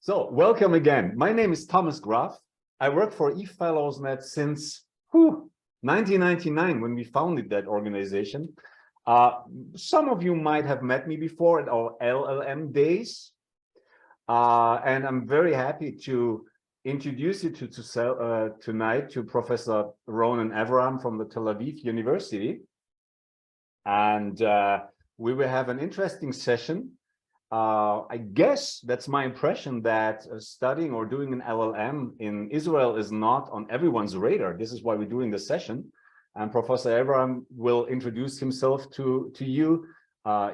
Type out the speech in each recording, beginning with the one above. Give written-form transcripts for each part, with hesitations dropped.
So, welcome again. My name is Thomas Graf. I work for e-fellows.net since 1999 when we founded that organization. Some of you might have met me before at our LL.M days. And I'm very happy to introduce you tonight to Professor Ronen Avraham from the Tel Aviv University. And we will have an interesting session. I guess that's my impression that studying or doing an LL.M in Israel is not on everyone's radar. This is why we're doing this session. And Professor Avraham will introduce himself to you.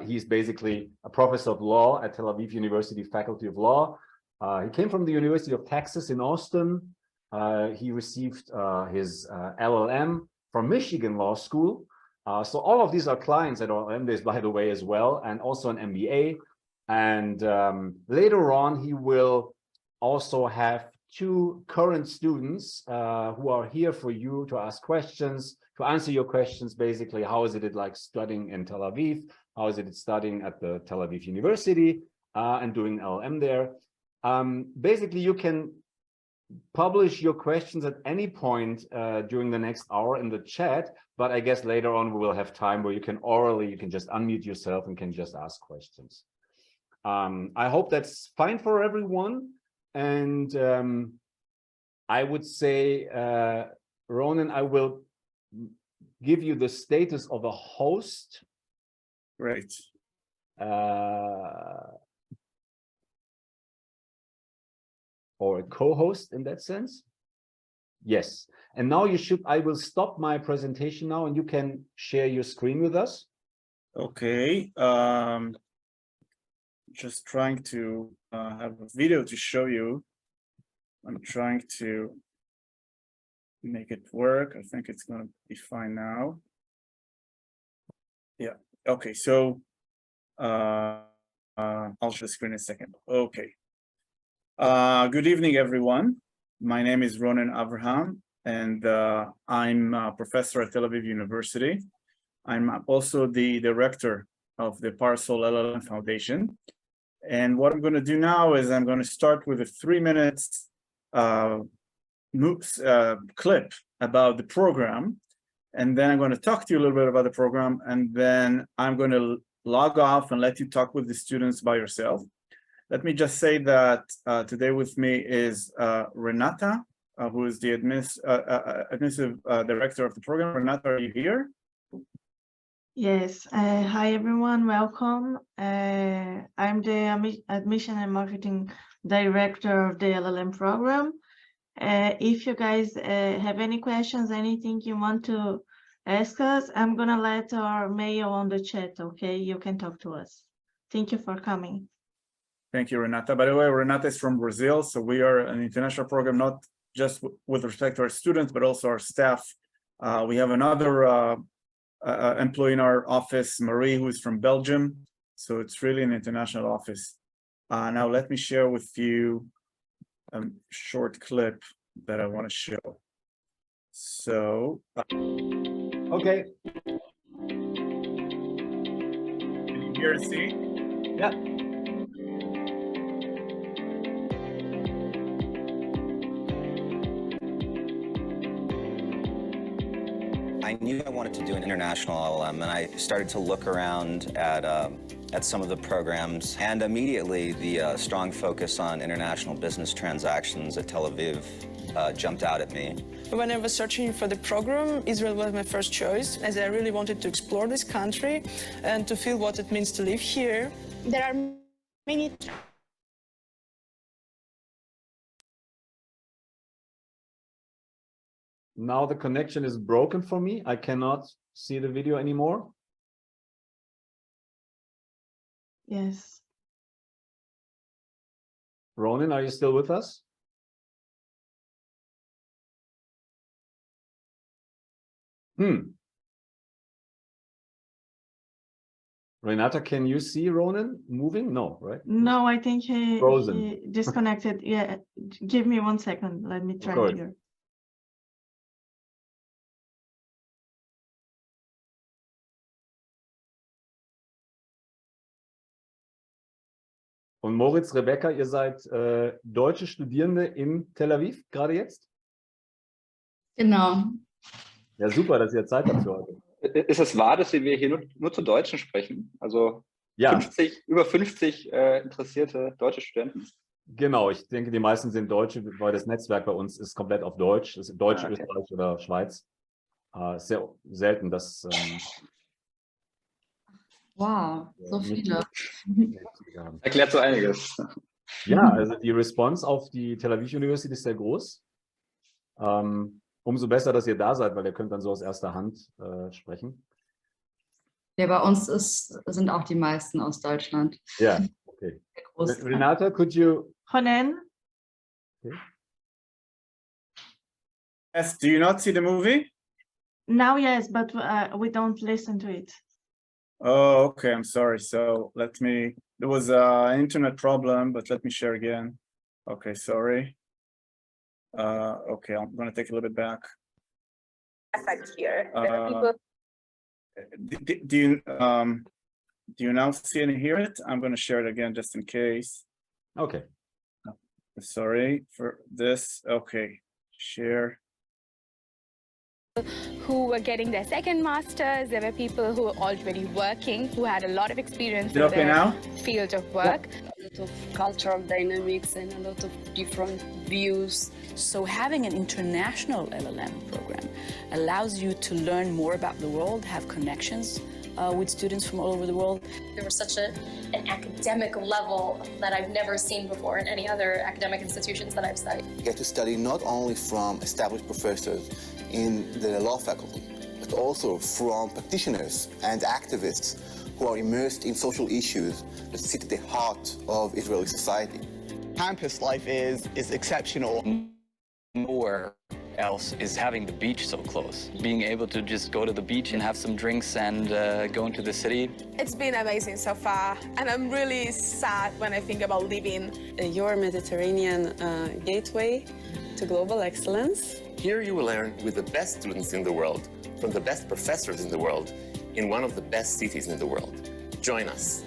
He's basically a professor of law at Tel Aviv University, Faculty of Law. He came from the University of Texas in Austin. He received his LL.M from Michigan Law School. So all of these are clients at LL.M days, by the way, as well, and also an MBA. And later on, he will also have two current students who are here for you to ask questions, to answer your questions, basically. How is it like studying in Tel Aviv? How is it studying at the Tel Aviv University and doing LL.M there? Basically, you can publish your questions at any point during the next hour in the chat, but I guess later on we will have time where you can just unmute yourself and can just ask questions. I hope that's fine for everyone. And I would say, Ronen, I will give you the status of a host. Right. Or a co-host in that sense. Yes. And now I will stop my presentation now and you can share your screen with us. Okay. Just trying to have a video to show you. I'm trying to make it work. I think it's going to be fine now. Yeah. Okay. So I'll share the screen in a second. Okay. Good evening, everyone. My name is Ronen Avraham, and I'm a professor at Tel Aviv University. I'm also the director of the Parcel LL.M Foundation. And what I'm going to do now is I'm going to start with a 3-minute clip about the program. And then I'm going to talk to you a little bit about the program. And then I'm going to log off and let you talk with the students by yourself. Let me just say that today with me is Renata, who is the administrative director of the program. Renata, are you here? Yes. Hi, everyone. Welcome. I'm the Admission and Marketing Director of the LL.M program. If you guys have any questions, anything you want to ask us, I'm going to let our mail on the chat, okay? You can talk to us. Thank you for coming. Thank you, Renata. By the way, Renata is from Brazil, so we are an international program, not just with respect to our students, but also our staff. We have another employee in our office, Marie, who is from Belgium. So it's really an international office. Now let me share with you a short clip that I want to show. So, okay. Can you hear and see? Yeah. I knew I wanted to do an international LL.M, and I started to look around at some of the programs, and immediately the strong focus on international business transactions at Tel Aviv jumped out at me. When I was searching for the program, Israel was my first choice, as I really wanted to explore this country and to feel what it means to live here. There are many Now the connection is broken for me. I cannot see the video anymore. Yes. Ronen, are you still with us? Renata, can you see Ronen moving? No, right? No, I think Frozen. he disconnected. Yeah, give me 1 second. Let me try here. Und Moritz, Rebecca, ihr seid deutsche Studierende in Tel Aviv, gerade jetzt? Genau. Ja, super, dass ihr Zeit habt für heute. Ist es wahr, dass wir hier nur zu Deutschen sprechen? Also Ja, über 50 interessierte deutsche Studenten. genau. Ich denke, die meisten sind Deutsche, weil das Netzwerk bei uns ist komplett auf Deutsch. Das ist Deutsch, Okay. Österreich oder Schweiz. Sehr selten, dass Wow, so nicht viele. haben. Erklärt so einiges. Ja, also die Response auf die Tel Aviv University ist sehr groß. Umso besser, dass ihr da seid, weil ihr könnt dann so aus erster Hand sprechen. Ja, bei uns sind auch die meisten aus Deutschland. Ja, okay. Der Großteil. Renata, could you... Ronen? Yes, do you not see the movie? Now, yes, but we don't listen to it. Oh, okay, I'm sorry. So there was an internet problem, but let me share again. Okay, sorry. Okay, I'm gonna take a little bit back. Effect here. There are people. Do you now see and hear it? I'm gonna share it again just in case. Okay. Sorry for this. Okay, share. Who were getting their second masters. There were people who were already working, who had a lot of experience in Okay their now? field of work. A lot of cultural dynamics and a lot of different views. So having an international LLM program allows you to learn more about the world, have connections with students from all over the world. There was such an academic level that I've never seen before in any other academic institutions that I've studied. You get to study not only from established professors in the law faculty, but also from practitioners and activists who are immersed in social issues that sit at the heart of Israeli society. Campus life is exceptional. Nowhere else is having the beach so close. Being able to just go to the beach and have some drinks and go into the city. It's been amazing so far, and I'm really sad when I think about leaving. Your Mediterranean gateway to global excellence. Here you will learn with the best students in the world, from the best professors in the world, in one of the best cities in the world. Join us.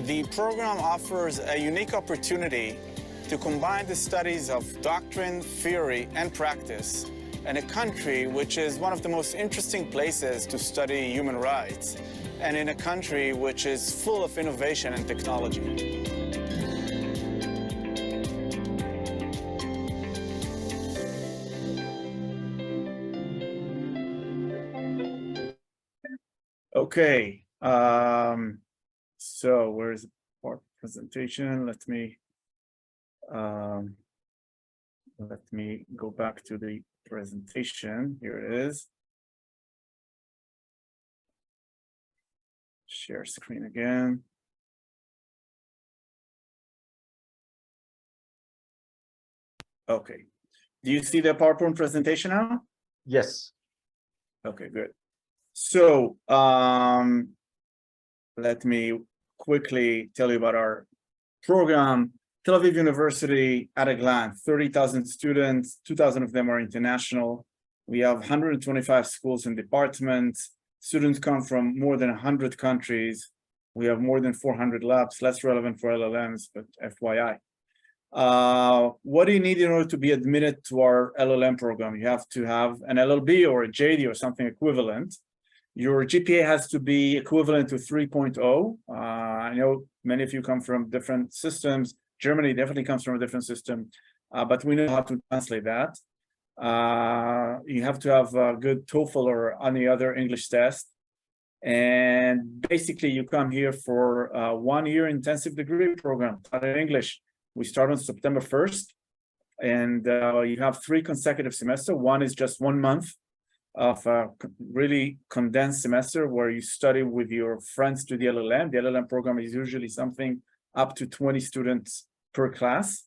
The program offers a unique opportunity to combine the studies of doctrine, theory, and practice in a country which is one of the most interesting places to study human rights, and in a country which is full of innovation and technology. Okay, so where's the part presentation? Let me go back to the presentation. Here it is. Share screen again. Okay, do you see the PowerPoint presentation now? Yes. Okay, good. So let me quickly tell you about our program. Tel Aviv University at a glance, 30,000 students, 2,000 of them are international. We have 125 schools and departments. Students come from more than 100 countries. We have more than 400 labs, less relevant for LLMs, but FYI. What do you need in order to be admitted to our LLM program? You have to have an LLB or a JD or something equivalent. Your GPA has to be equivalent to 3.0. I know many of you come from different systems. Germany definitely comes from a different system, but we know how to translate that. You have to have a good TOEFL or any other English test. And basically you come here for a 1-year intensive degree program taught in English. We start on September 1st, and you have 3 consecutive semesters. One is just 1 month of a really condensed semester where you study with your friends to the LLM. The LLM program is usually something up to 20 students per class.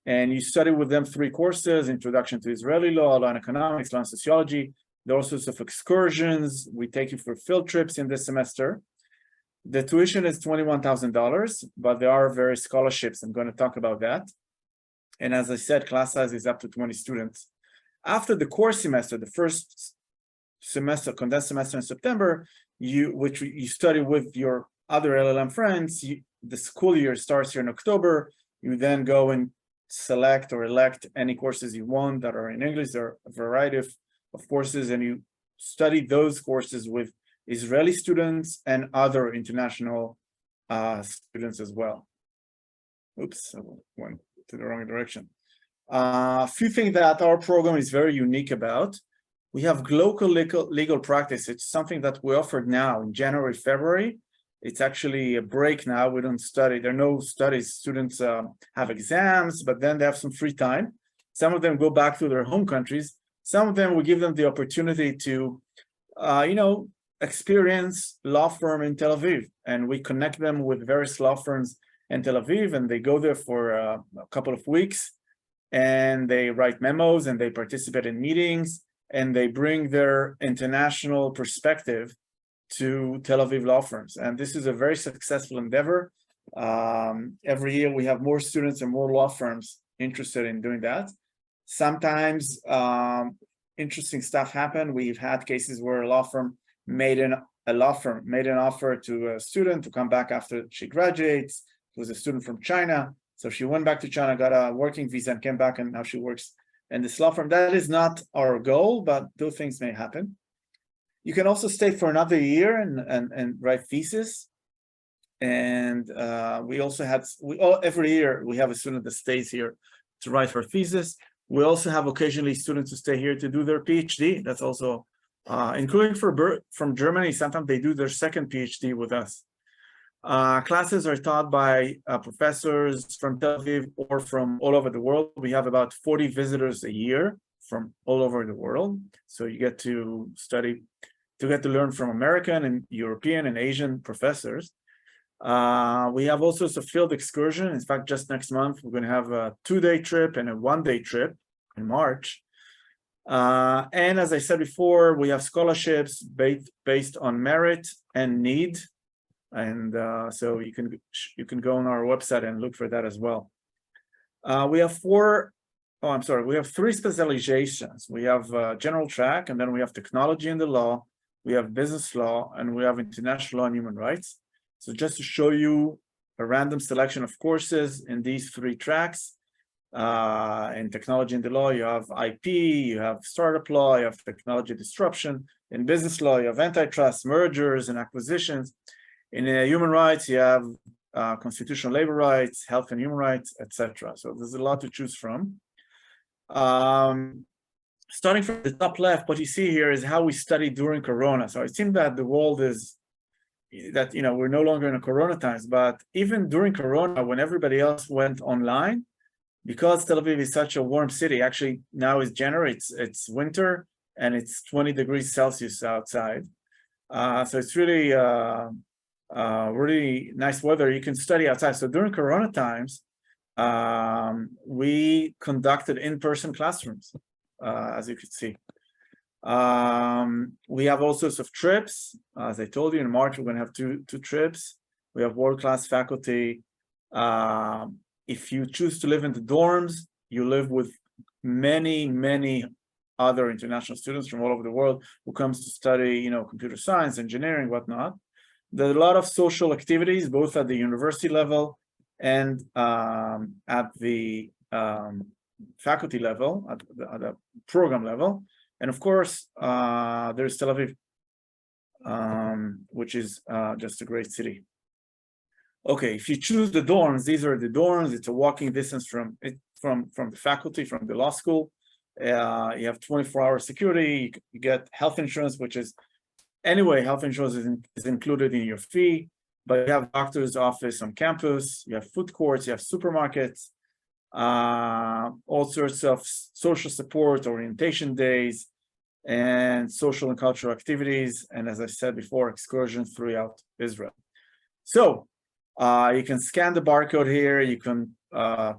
And you study with them 3 courses: Introduction to Israeli Law, Law and Economics, Law and Sociology. There are all sorts of excursions. We take you for field trips in this semester. The tuition is $21,000, but there are various scholarships. I'm going to talk about that. And as I said, class size is up to 20 students. After the core semester, the first semester, condensed semester in September, you study with your other LLM friends, the school year starts here in October. You then go and select or elect any courses you want that are in English. There are a variety of courses, and you study those courses with Israeli students and other international students as well. Oops, I went to the wrong direction. A few things that our program is very unique about. We have local legal practice. It's something that we offered now in January, February. It's actually a break now. We don't study. There are no studies. Students have exams, but then they have some free time. Some of them go back to their home countries. Some of them, we give them the opportunity to, experience law firm in Tel Aviv. And we connect them with various law firms in Tel Aviv, and they go there for a couple of weeks, and they write memos, and they participate in meetings, and they bring their international perspective to Tel Aviv law firms. And this is a very successful endeavor. Every year we have more students and more law firms interested in doing that. Sometimes interesting stuff happen. We've had cases where a law firm made an offer to a student to come back after she graduates. It was a student from China. So she went back to China, got a working visa, and came back, and now she works in this law firm. That is not our goal, but those things may happen. You can also stay for another year and write thesis. And we also every year we have a student that stays here to write her thesis. We also have occasionally students who stay here to do their PhD. That's also, including from Germany, sometimes they do their second PhD with us. Classes are taught by professors from Tel Aviv or from all over the world. We have about 40 visitors a year from all over the world. So you get to learn from American and European and Asian professors. We have all sorts of field excursion. In fact, just next month, we're going to have a 2-day trip and a 1-day trip in March. And as I said before, we have scholarships based on merit and need. And so you can go on our website and look for that as well. We have 3 specializations. We have general track, and then we have technology and the law, we have business law, and we have international law and human rights. So just to show you a random selection of courses in these 3 tracks. In technology and the law, you have IP, you have startup law, you have technology disruption. In business law, you have antitrust, mergers and acquisitions. In human rights, you have constitutional labor rights, health and human rights, etc. So there's a lot to choose from. Starting from the top left, what you see here is how we studied during Corona. So it seems that the world is, we're no longer in a Corona times, but even during Corona, when everybody else went online, because Tel Aviv is such a warm city, actually now is January, it's winter, and it's 20 degrees Celsius outside. So it's really, really nice weather. You can study outside. So during Corona times, we conducted in-person classrooms, as you can see. We have all sorts of trips. As I told you, in March, we're going to have two trips. We have world-class faculty. If you choose to live in the dorms, you live with many other international students from all over the world who comes to study, computer science, engineering, whatnot. There are a lot of social activities, both at the university level and at the faculty level, at the program level. And of course, there's Tel Aviv, which is just a great city. Okay, if you choose the dorms, these are the dorms. It's a walking distance from the faculty, from the law school. You have 24-hour security. You get health insurance, which is, anyway, health insurance is included in your fee. But you have doctor's office on campus. You have food courts. You have supermarkets. All sorts of social support, orientation days, and social and cultural activities. And as I said before, excursions throughout Israel. So you can scan the barcode here. You can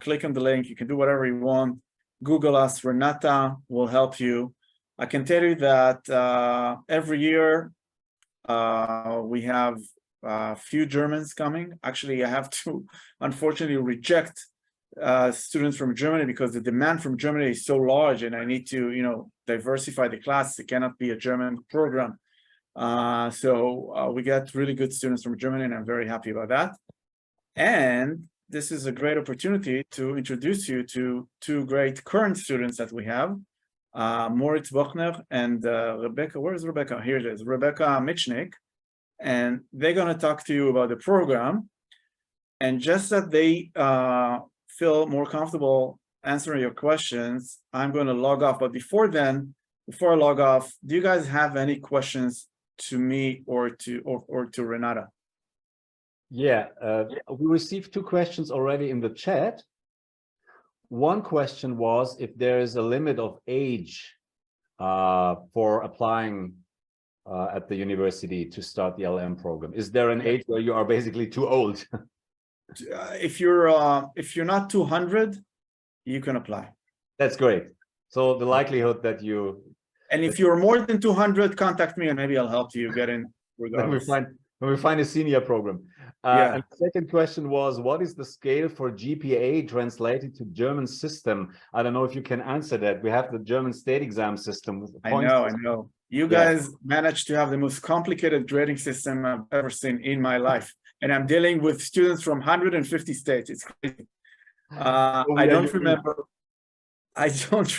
click on the link. You can do whatever you want. Google us. Renata will help you. I can tell you that every year we have a few Germans coming. Actually, I have to, unfortunately, reject students from Germany because the demand from Germany is so large, and I need to, diversify the class. It cannot be a German program. So we get really good students from Germany, and I'm very happy about that. And this is a great opportunity to introduce you to two great current students that we have, Moritz Bochner and Rebecca. Where's Rebecca? Here it is, Rebecca Michnik. And they're going to talk to you about the program. And just that they feel more comfortable answering your questions, I'm going to log off. But before I log off, do you guys have any questions to me or to Renata? Yeah, we received two questions already in the chat. One question was if there is a limit of age for applying at the university to start the LL.M program. Is there an age where you are basically too old? If you're not 200, you can apply. That's great. So the likelihood that you... And if you're more than 200, contact me and maybe I'll help you get in regardless. When we find a senior program. And the second question was, what is the scale for GPA translated to German system? I don't know if you can answer that. We have the German state exam system. With the points I know. You guys managed to have the most complicated grading system I've ever seen in my life. And I'm dealing with students from 150 states. It's crazy. I don't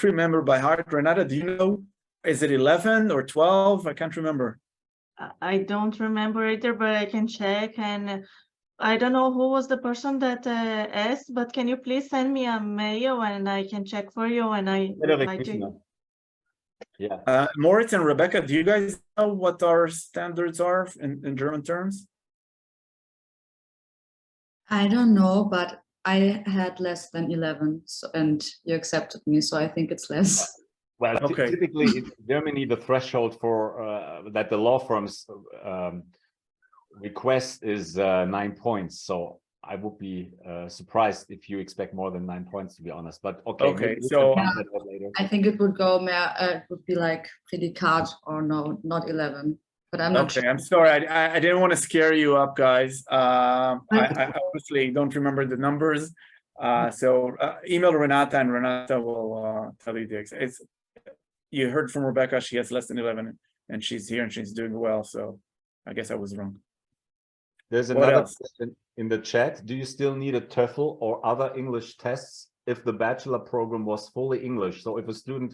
remember by heart. Renata, do you know? Is it 11 or 12? I can't remember. I don't remember either, but I can check. And I don't know who was the person that asked, but can you please send me a mail and I can check for you and I reply to you. Yeah. Moritz and Rebecca, do you guys know what our standards are in German terms? I don't know, but I had less than 11, and you accepted me, so I think it's less. Well, typically in Germany, the threshold for that the law firms request is 9 points. So I would be surprised if you expect more than 9 points, to be honest. But okay, so I think it would go more. It would be like Prädikat or no, not 11. But I'm not sure. I'm sorry. I didn't want to scare you up, guys. I obviously don't remember the numbers. So email Renata and Renata will tell you the exact. You heard from Rebecca, she has less than 11 and she's here and she's doing well. So I guess I was wrong. There's another question in the chat. Do you still need a TOEFL or other English tests if the bachelor program was fully English? So if a student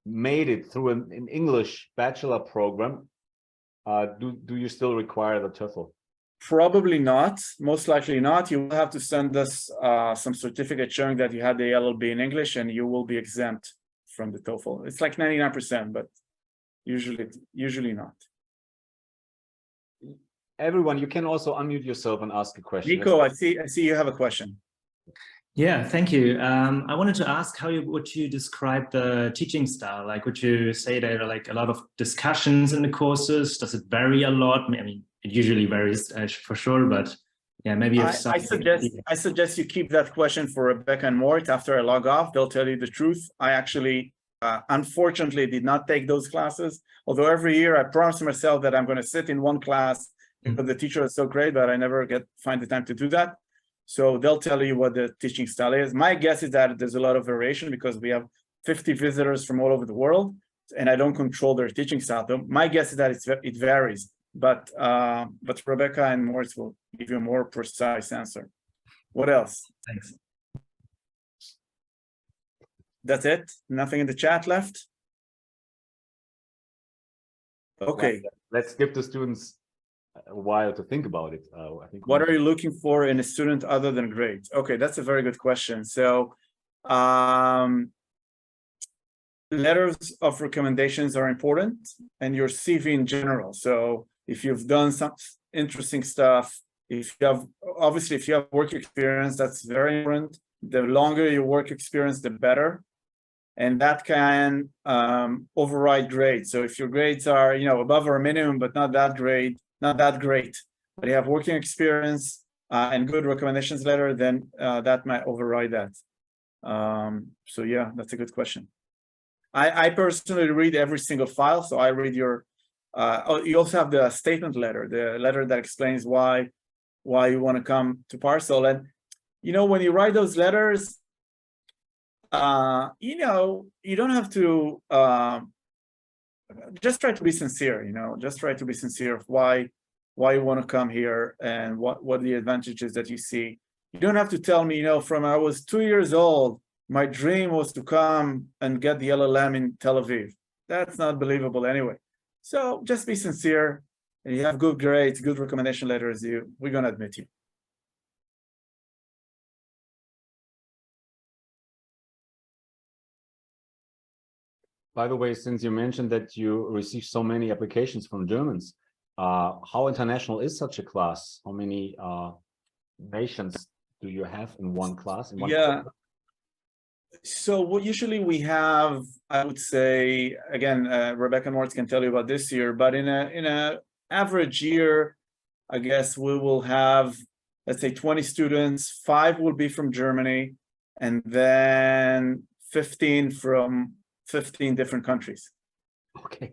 made it through an English bachelor program, do you still require the TOEFL? Probably not. Most likely not. You will have to send us some certificate showing that you had the LLB in English and you will be exempt from the TOEFL. It's like 99%, but usually not. Everyone, you can also unmute yourself and ask a question. Nico, I see you have a question. Yeah, thank you. I wanted to ask how would you describe the teaching style? Like, would you say there are like a lot of discussions in the courses? Does it vary a lot? I mean, it usually varies for sure, but yeah, maybe I suggest you keep that question for Rebecca and Mort after I log off. They'll tell you the truth. I actually, unfortunately, did not take those classes. Although every year I promise myself that I'm going to sit in one class because the teacher is so great, but I never find the time to do that. So they'll tell you what the teaching style is. My guess is that there's a lot of variation because we have 50 visitors from all over the world, and I don't control their teaching style. So my guess is that it varies. But Rebecca and Moritz will give you a more precise answer. What else? Thanks. That's it? Nothing in the chat left? Okay. Let's give the students a while to think about it. I think. What are you looking for in a student other than grades? Okay, that's a very good question. So letters of recommendations are important, and your CV in general. So if you've done some interesting stuff, if you have work experience, that's very important. The longer your work experience, the better. And that can override grades. So if your grades are, above our minimum, but not that great, but you have working experience and good recommendations letter, then that might override that. So yeah, that's a good question. I personally read every single file. So I read your, you also have the statement letter, the letter that explains why you want to come to Parcel. And, when you write those letters, you don't have to, just try to be sincere, just try to be sincere of why you want to come here and what the advantages that you see. You don't have to tell me, from I was 2 years old, my dream was to come and get the LL.M in Tel Aviv. That's not believable anyway. So just be sincere, and you have good grades, good recommendation letters, we're going to admit you. By the way, since you mentioned that you received so many applications from Germans, how international is such a class? How many nations do you have in one class? Program? So what usually we have, I would say, again, Rebecca Mortz can tell you about this year, but in a average year, I guess we will have, let's say, 20 students. 5 will be from Germany, and then 15 from 15 different countries. Okay.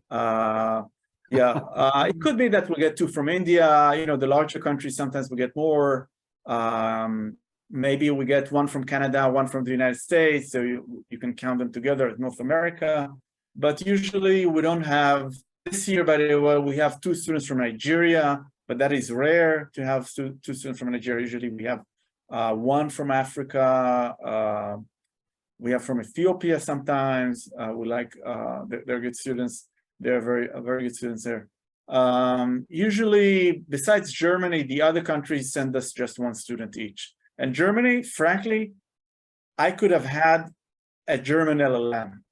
It could be that we get 2 from India. The larger countries, sometimes we get more. Maybe we get 1 from Canada, 1 from the United States, so you can count them together as North America. But usually we don't have, this year, by the way, we have 2 students from Nigeria, but that is rare to have 2 students from Nigeria. Usually we have 1 from Africa, we have from Ethiopia sometimes. We like, they're good students. They're very good students there. Usually, besides Germany, the other countries send us just 1 student each. And Germany, frankly, I could have had a German LL.M,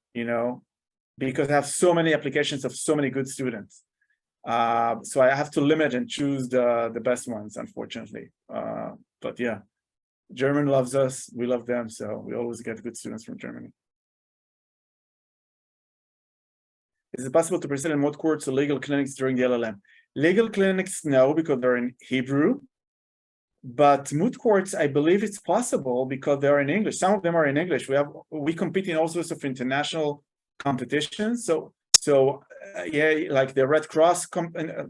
because I have so many applications of so many good students. So I have to limit and choose the best ones, unfortunately. But yeah, German loves us, we love them, so we always get good students from Germany. Is it possible to present in remote courts or legal clinics during the LL.M? Legal clinics, no, because they're in Hebrew. But moot courts, I believe it's possible because they're in English. Some of them are in English. We compete in all sorts of international competitions. So like the Red Cross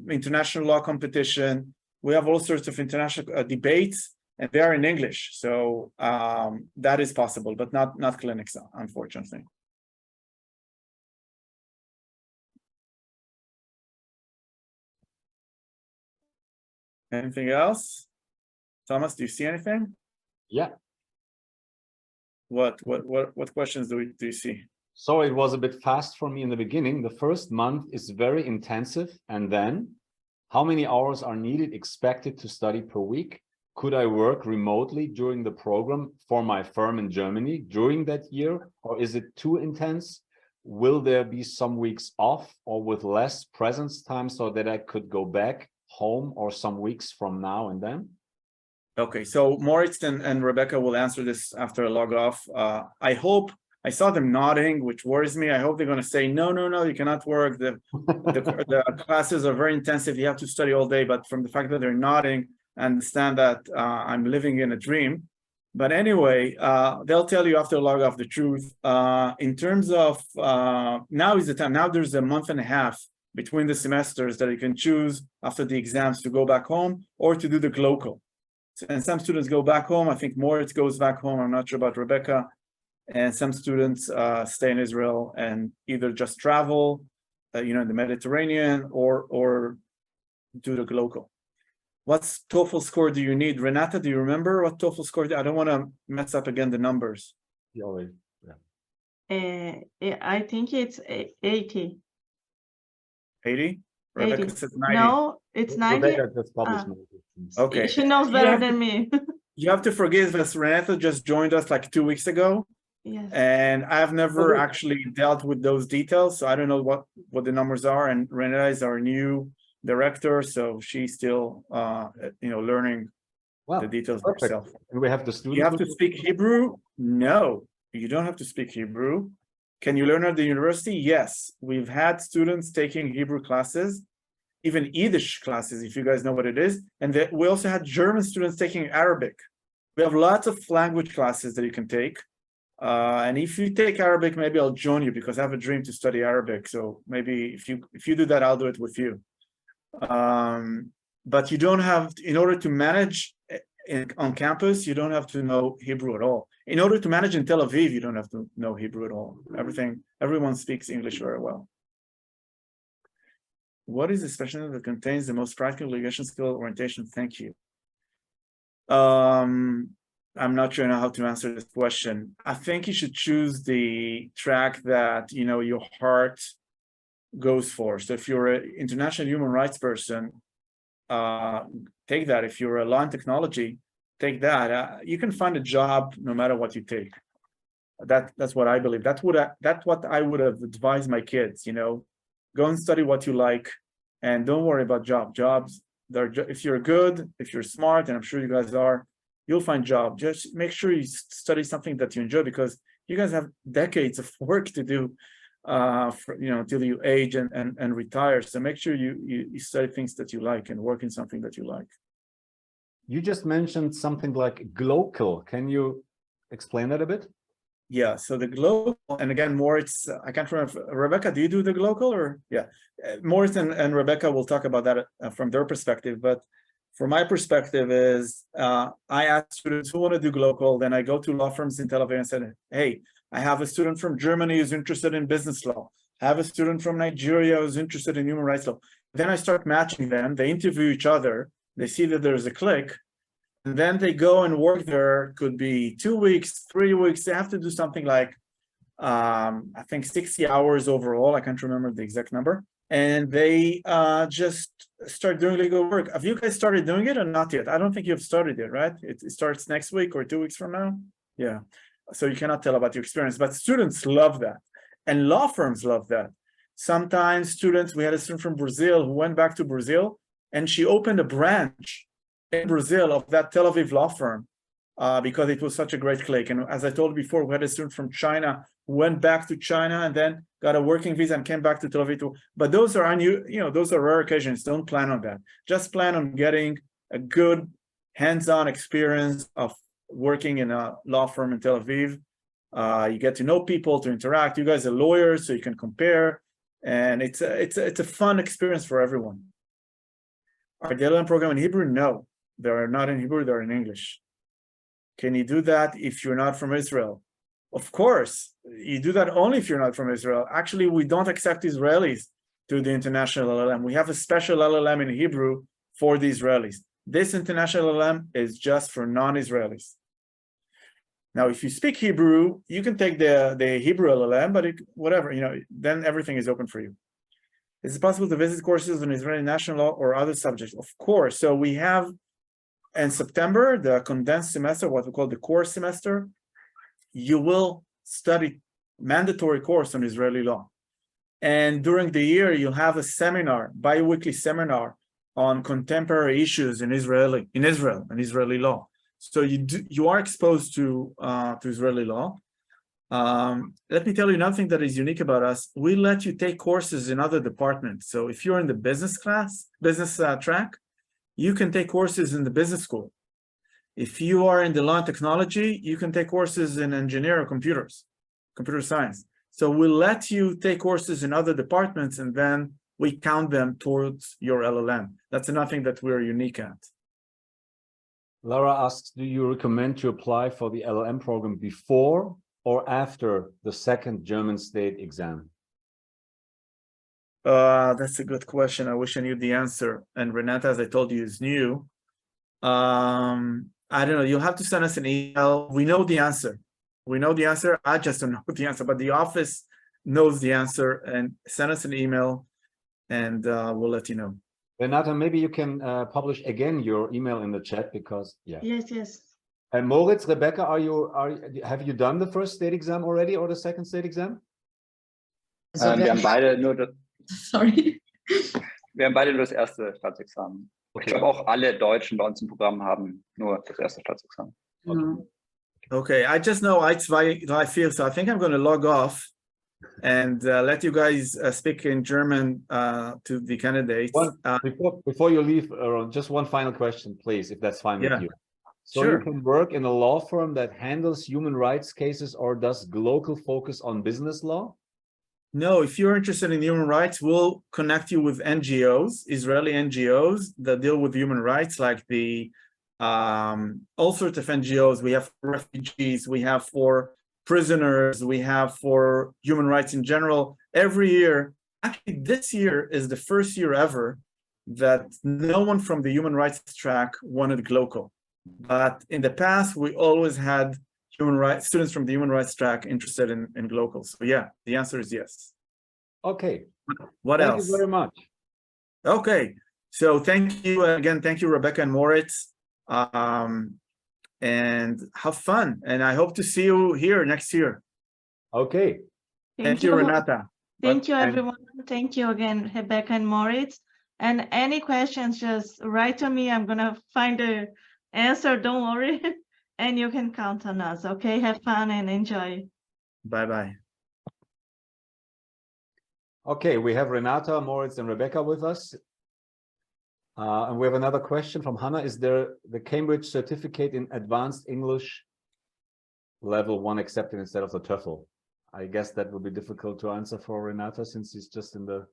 international law competition. We have all sorts of international debates, and they are in English. So that is possible, but not clinics, unfortunately. Anything else? Thomas, do you see anything? Yeah. What questions do you see? So it was a bit fast for me in the beginning. The first month is very intensive. And then how many hours are expected to study per week? Could I work remotely during the program for my firm in Germany during that year? Or is it too intense? Will there be some weeks off or with less presence time so that I could go back home or some weeks from now and then? Okay, so Moritz and Rebecca will answer this after I log off. I saw them nodding, which worries me. I hope they're going to say, no, you cannot work. The classes are very intensive. You have to study all day. But from the fact that they're nodding, I understand that I'm living in a dream. But anyway, they'll tell you after log off the truth. In terms of now is the time. Now there's a month and a half between the semesters that you can choose after the exams to go back home or to do the local. And some students go back home. I think Moritz goes back home. I'm not sure about Rebecca. And some students stay in Israel and either just travel, in the Mediterranean or do the local. What TOEFL score do you need? Renata, do you remember what TOEFL score? I don't want to mess up again the numbers. Yeah. I think it's 80. 80? Rebecca 80. said 90. No, it's 90. Rebecca just published. Okay. She knows better than me. You have to forgive us. Renata just joined us like 2 weeks ago. Yes. And I've never actually dealt with those details, so I don't know what the numbers are. And Renata is our new director, so she's still learning the details herself. And we have the students. You have to speak Hebrew? No, you don't have to speak Hebrew. Can you learn at the university? Yes, we've had students taking Hebrew classes, even Yiddish classes, if you guys know what it is. And we also had German students taking Arabic. We have lots of language classes that you can take. And if you take Arabic, maybe I'll join you because I have a dream to study Arabic. So maybe if you do that, I'll do it with you. But you don't have, in order to manage on campus, you don't have to know Hebrew at all. In order to manage in Tel Aviv, you don't have to know Hebrew at all. Everyone speaks English very well. What is the specialty that contains the most practical litigation skill orientation? Thank you. I'm not sure how to answer this question. I think you should choose the track that, you know, your heart goes for. So if you're an international human rights person, take that. If you're a law and technology, take that. You can find a job no matter what you take. That's what I believe. That's what I would have advised my kids. You know, go and study what you like, and don't worry about jobs. If you're good, if you're smart, and I'm sure you guys are, you'll find job. Just make sure you study something that you enjoy, because you guys have decades of work to do, till you age and retire. So make sure you study things that you like and work in something that you like. You just mentioned something like glocal. Can you explain that a bit? Yeah, so the global, and again, Moritz, I can't remember, Rebecca, do you do the global or? Yeah, Moritz and Rebecca will talk about that from their perspective, but from my perspective is, I ask students who want to do global, then I go to law firms in Tel Aviv and say, hey, I have a student from Germany who's interested in business law. I have a student from Nigeria who's interested in human rights law. Then I start matching them, they interview each other, they see that there's a click, and then they go and work there. Could be 2 weeks, 3 weeks. They have to do something like, I think 60 hours overall. I can't remember the exact number. And they just start doing legal work. Have you guys started doing it or not yet? I don't think you've started it, right? It starts next week or 2 weeks from now. Yeah. So you cannot tell about your experience, but students love that. And law firms love that. Sometimes students, we had a student from Brazil who went back to Brazil, and she opened a branch in Brazil of that Tel Aviv law firm because it was such a great click. And as I told before, we had a student from China who went back to China and then got a working visa and came back to Tel Aviv. But those are those are rare occasions. Don't plan on that. Just plan on getting a good hands-on experience of working in a law firm in Tel Aviv. You get to know people, to interact. You guys are lawyers, so you can compare, and it's a fun experience for everyone. Are the LL.M program in Hebrew? No. They're not in Hebrew, they're in English. Can you do that if you're not from Israel? Of course, you do that only if you're not from Israel. Actually, we don't accept Israelis to the international LL.M. We have a special LL.M in Hebrew for the Israelis. This international LL.M is just for non-Israelis. Now, if you speak Hebrew, you can take the Hebrew LL.M, but whatever, then everything is open for you. Is it possible to visit courses on Israeli national law or other subjects? Of course. So we have in September, the condensed semester, what we call the core semester, you will study mandatory course on Israeli law. And during the year, you'll have a seminar, bi-weekly seminar on contemporary issues in Israel and Israeli law. So you are exposed to Israeli law. Let me tell you another thing that is unique about us. We let you take courses in other departments. So if you're in the business track, you can take courses in the business school. If you are in the law and technology, you can take courses in engineering or computer science. So we'll let you take courses in other departments, and then we count them towards your LL.M. That's another thing that we're unique at. Laura asks, do you recommend to apply for the LL.M program before or after the second German state exam? That's a good question. I wish I knew the answer. And Renata, as I told you, is new. I don't know. You'll have to send us an email. We know the answer. I just don't know the answer, but the office knows the answer, and send us an email and we'll let you know. Renata, maybe you can publish again your email in the chat, because Yes. And Moritz, Rebecca, have you done the first state exam already or the second state exam? Wir haben beide nur das, sorry. Wir haben beide nur das erste Staatsexamen. Okay. Ich glaube auch alle Deutschen bei uns im Programm haben nur das erste Staatsexamen. Okay, I just know I2, I feel, so I think I'm going to log off and let you guys speak in German to the candidates. Before you leave, just one final question, please, if that's fine with you. So sure. You can work in a law firm that handles human rights cases or does local focus on business law? No, if you're interested in human rights, we'll connect you with NGOs, Israeli NGOs that deal with human rights, like the all sorts of NGOs. We have for refugees, we have for prisoners, we have for human rights in general. Every year, actually this year is the first year ever that no one from the human rights track wanted GLOCAL. But in the past, we always had human rights students from the human rights track interested in global. So yeah, the answer is yes. Okay. What else? Thank you very much. Okay. So thank you again. Thank you, Rebecca and Moritz. And have fun. And I hope to see you here next year. Okay. Thank you, Renata. Thank you, everyone. Thank you again, Rebecca and Moritz. And any questions, just write to me. I'm going to find the answer. Don't worry. And you can count on us. Okay. Have fun and enjoy. Bye-bye. Okay. We have Renata, Moritz, and Rebecca with us. And we have another question from Hannah. Is there the Cambridge certificate in advanced English level 1 accepted instead of the TOEFL? I guess that would be difficult to answer for Renata since he's just in the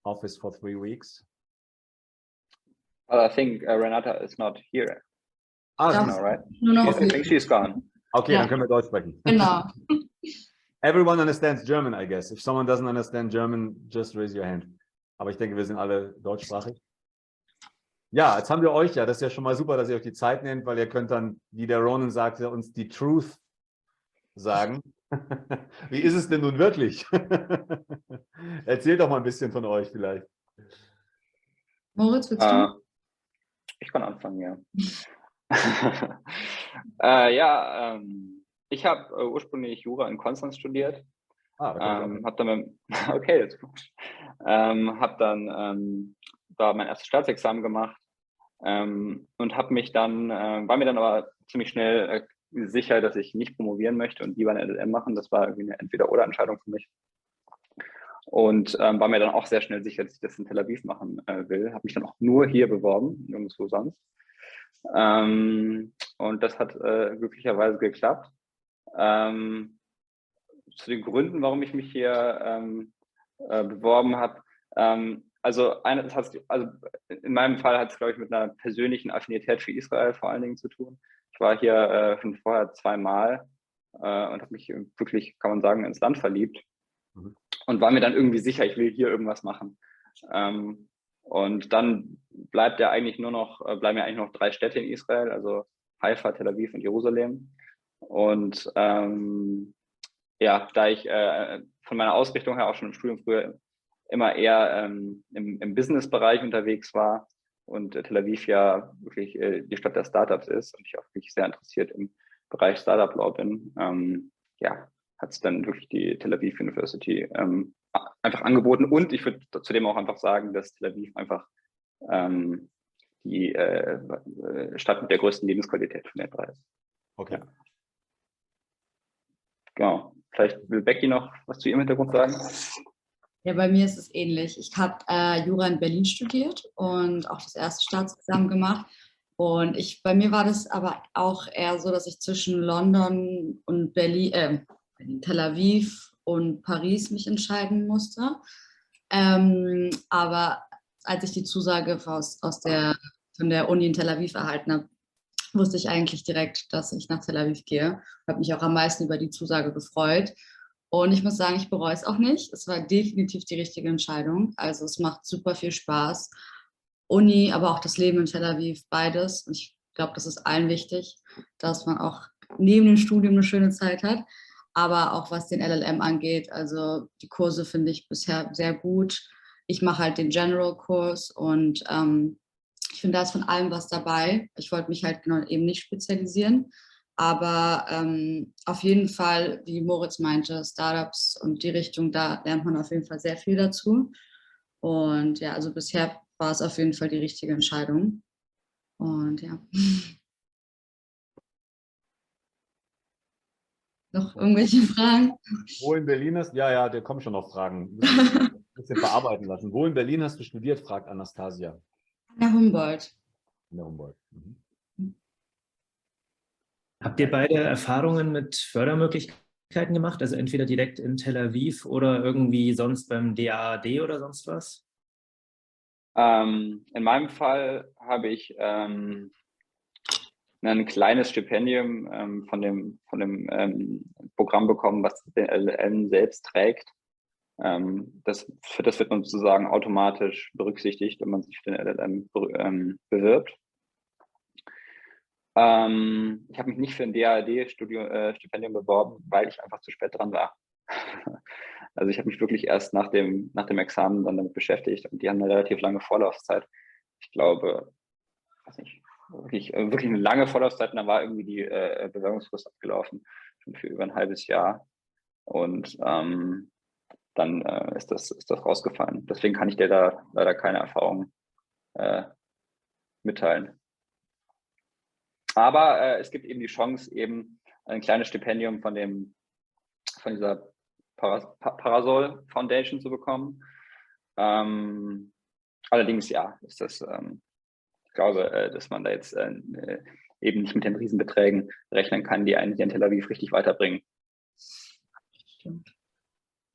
office for 3 weeks. I think Renata is not here. Ah, no, right? No, I think she's gone. Okay, dann können wir Deutsch sprechen. Genau. Everyone understands German, I guess. If someone doesn't understand German, just raise your hand. Aber ich denke, wir sind alle deutschsprachig. Ja, jetzt haben wir euch ja, das ist ja schon mal super, dass ihr euch die Zeit nehmt, weil ihr könnt dann, wie der Ronen sagte, uns die Truth sagen. Wie ist es denn nun wirklich? Erzählt doch mal ein bisschen von euch vielleicht. Moritz, willst du? Ich kann anfangen, ja. Ich habe ursprünglich Jura in Konstanz studiert. Hab dann okay, das ist gut. Hab dann da mein erstes Staatsexamen gemacht und habe mich dann, war mir dann aber ziemlich schnell sicher, dass ich nicht promovieren möchte und lieber eine LL.M machen. Das war irgendwie eine Entweder-oder-Entscheidung für mich. Und war mir dann auch sehr schnell sicher, dass ich das in Tel Aviv machen will. Habe mich dann auch nur hier beworben, nirgendwo sonst. Und das hat glücklicherweise geklappt. Zu den Gründen, warum ich mich hier beworben habe. Also in meinem Fall hat es, glaube ich, mit einer persönlichen Affinität für Israel vor allen Dingen zu tun. Ich war hier schon vorher 2-mal und habe mich wirklich, kann man sagen, ins Land verliebt. Und war mir dann irgendwie sicher, ich will hier irgendwas machen. Und dann bleiben mir eigentlich nur noch 3 Städte in Israel, also Haifa, Tel Aviv und Jerusalem. Und da ich von meiner Ausrichtung her auch schon im Studium früher immer eher im Business-Bereich unterwegs war und Tel Aviv ja wirklich die Stadt der Startups ist und ich auch wirklich sehr interessiert im Bereich Startup Law bin, hat es dann wirklich die Tel Aviv University einfach angeboten. Und ich würde zudem auch einfach sagen, dass Tel Aviv einfach die Stadt mit der größten Lebensqualität von der Preis. Okay. Ja. Genau. Vielleicht will Becky noch was zu ihrem Hintergrund sagen. Ja, bei mir ist es ähnlich. Ich habe Jura in Berlin studiert und auch das erste Staatsexamen gemacht. Und bei mir war das aber auch eher so, dass ich zwischen London und Tel Aviv und Paris mich entscheiden musste. Aber als ich die Zusage von der Uni in Tel Aviv erhalten habe, wusste ich eigentlich direkt, dass ich nach Tel Aviv gehe. Habe mich auch am meisten über die Zusage gefreut. Und ich muss sagen, ich bereue es auch nicht. Es war definitiv die richtige Entscheidung. Also es macht super viel Spaß. Uni, aber auch das Leben in Tel Aviv, beides. Und ich glaube, das ist allen wichtig, dass man auch neben dem Studium eine schöne Zeit hat. Aber auch was den LL.M angeht, also die Kurse finde ich bisher sehr gut. Ich mache halt den General-Kurs und ich finde, da ist von allem was dabei. Ich wollte mich halt genau eben nicht spezialisieren. Aber auf jeden Fall, wie Moritz meinte, Startups und die Richtung, da lernt man auf jeden Fall sehr viel dazu. Und ja, also bisher war es auf jeden Fall die richtige Entscheidung. Und ja. Noch irgendwelche Fragen? Wo in Berlin hast du, ja, da kommen schon noch Fragen. Ein bisschen bearbeiten lassen. Wo in Berlin hast du studiert, fragt Anastasia. An der Humboldt. In der Humboldt. Mhm. Habt ihr beide Erfahrungen mit Fördermöglichkeiten gemacht? Also entweder direkt in Tel Aviv oder irgendwie sonst beim DAAD oder sonst was? In meinem Fall habe ich ein kleines Stipendium von dem Programm bekommen, was der LL.M selbst trägt. Das wird man sozusagen automatisch berücksichtigt, wenn man sich für den LL.M bewirbt. Ich habe mich nicht für ein DAAD-Stipendium beworben, weil ich einfach zu spät dran war. Also ich habe mich wirklich erst nach dem Examen dann damit beschäftigt und die haben eine relativ lange Vorlaufzeit. Ich glaube, weiß nicht, wirklich eine lange Vorlaufzeit und dann war irgendwie die Bewerbungsfrist abgelaufen, schon für über ein halbes Jahr. Und dann ist das rausgefallen. Deswegen kann ich dir da leider keine Erfahrung mitteilen. Aber es gibt eben die Chance, eben ein kleines Stipendium von dieser Parasol Foundation zu bekommen. Allerdings, ja, ist das, ich glaube, dass man da jetzt eben nicht mit den Riesenbeträgen rechnen kann, die einen hier in Tel Aviv richtig weiterbringen. Stimmt.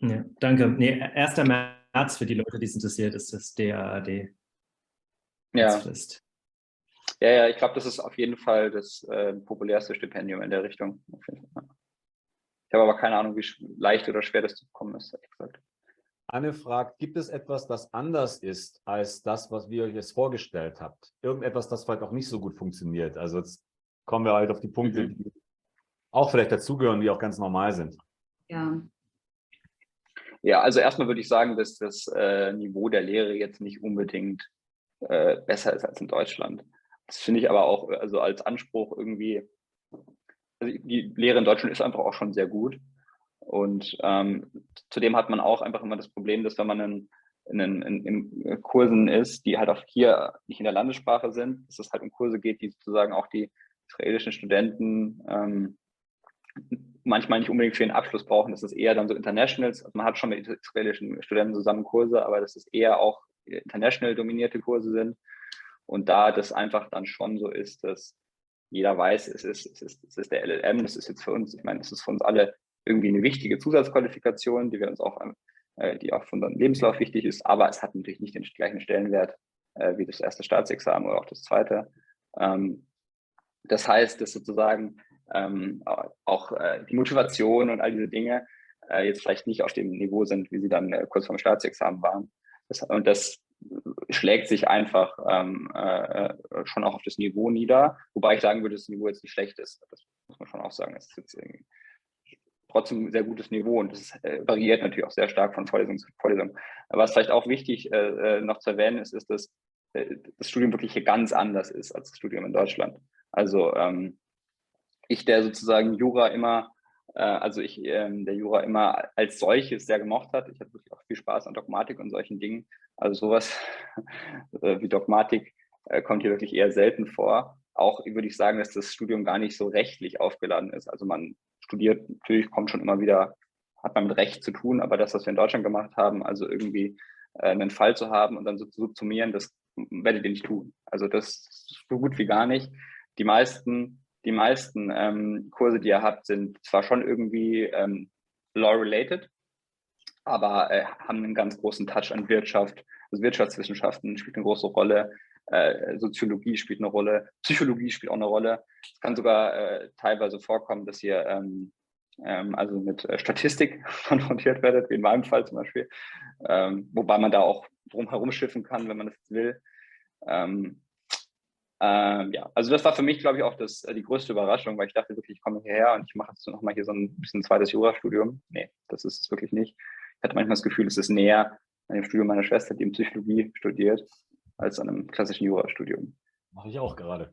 Ja, danke. Nee, 1. März für die Leute, die es interessiert, ist das DAAD. Ja. Ja, ich glaube, das ist auf jeden Fall das populärste Stipendium in der Richtung. Ich habe aber keine Ahnung, wie leicht oder schwer das zu bekommen ist, ehrlich gesagt. Anne fragt, gibt es etwas, das anders ist als das, was wir euch jetzt vorgestellt habt? Irgendetwas, das vielleicht auch nicht so gut funktioniert? Also jetzt kommen wir halt auf die Punkte, die auch vielleicht dazugehören, die auch ganz normal sind. Ja, also erstmal würde ich sagen, dass das Niveau der Lehre jetzt nicht unbedingt besser ist als in Deutschland. Das finde ich aber auch also als Anspruch irgendwie, also die Lehre in Deutschland ist einfach auch schon sehr gut. Und zudem hat man auch einfach immer das Problem, dass wenn man in Kursen ist, die halt auch hier nicht in der Landessprache sind, dass es halt um Kurse geht, die sozusagen auch die israelischen Studenten manchmal nicht unbedingt für den Abschluss brauchen. Das ist eher dann so Internationals. Also man hat schon mit israelischen Studenten zusammen Kurse, aber dass es eher auch international dominierte Kurse sind. Und da das einfach dann schon so ist, dass jeder weiß, es ist der LL.M, das ist jetzt für uns, ich meine, das ist für uns alle irgendwie eine wichtige Zusatzqualifikation, die auch für unseren Lebenslauf wichtig ist, aber es hat natürlich nicht den gleichen Stellenwert wie das erste Staatsexamen oder auch das zweite. Das heißt, dass sozusagen auch die Motivation und all diese Dinge jetzt vielleicht nicht auf dem Niveau sind, wie sie dann kurz vorm Staatsexamen waren. Das schlägt sich einfach schon auch auf das Niveau nieder, wobei ich sagen würde, dass das Niveau jetzt nicht schlecht ist. Das muss man schon auch sagen. Es ist jetzt irgendwie trotzdem ein sehr gutes Niveau und das variiert natürlich auch sehr stark von Vorlesung zu Vorlesung. Aber was vielleicht auch wichtig noch zu erwähnen ist, dass das Studium wirklich hier ganz anders ist als das Studium in Deutschland. Also ich, der sozusagen Jura immer, der Jura immer als solches sehr gemocht hat. Ich hatte wirklich auch viel Spaß an Dogmatik und solchen Dingen. Also sowas wie Dogmatik kommt hier wirklich eher selten vor. Auch würde ich sagen, dass das Studium gar nicht so rechtlich aufgeladen ist. Also man studiert, natürlich kommt schon immer wieder, hat man mit Recht zu tun, aber das, was wir in Deutschland gemacht haben, also irgendwie einen Fall zu haben und dann so zu subsumieren, das werdet ihr nicht tun. Also das so gut wie gar nicht. Die meisten Kurse, die ihr habt, sind zwar schon irgendwie law-related, aber haben einen ganz großen Touch an Wirtschaft. Also Wirtschaftswissenschaften spielt eine große Rolle, Soziologie spielt eine Rolle, Psychologie spielt auch eine Rolle. Es kann sogar teilweise vorkommen, dass ihr also mit Statistik konfrontiert werdet, wie in meinem Fall zum Beispiel, wobei man da auch drum herum schiffen kann, wenn man das jetzt will. Ja, also das war für mich, glaube ich, auch die größte Überraschung, weil ich dachte wirklich, ich komme hierher und ich mache jetzt nochmal hier so ein bisschen zweites Jurastudium. Nee, das ist es wirklich nicht. Ich hatte manchmal das Gefühl, es ist näher an dem Studium meiner Schwester, die in Psychologie studiert, als an einem klassischen Jurastudium. Mache ich auch gerade.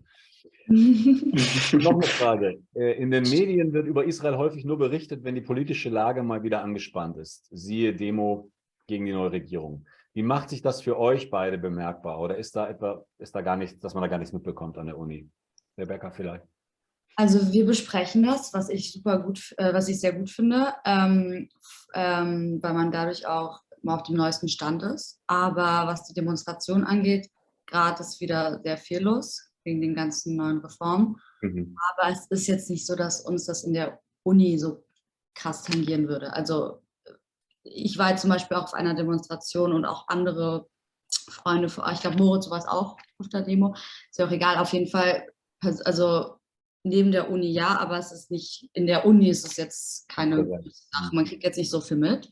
Noch eine Frage. In den Medien wird über Israel häufig nur berichtet, wenn die politische Lage mal wieder angespannt ist. Siehe Demo gegen die neue Regierung. Wie macht sich das für euch beide bemerkbar? Oder ist da gar nichts, dass man da gar nichts mitbekommt an der Uni? Rebecca vielleicht. Also wir besprechen das, was ich sehr gut finde, weil man dadurch auch immer auf dem neuesten Stand ist. Aber was die Demonstration angeht, gerade ist wieder sehr viel los wegen den ganzen neuen Reformen. Aber es ist jetzt nicht so, dass uns das in der Uni so krass tangieren würde. Also ich war jetzt zum Beispiel auch auf einer Demonstration und auch andere Freunde, ich glaube Moritz war es auch auf der Demo, ist ja auch egal, auf jeden Fall, also neben der Uni ja, aber es ist nicht, in der Uni ist es jetzt keine Sache, man kriegt jetzt nicht so viel mit.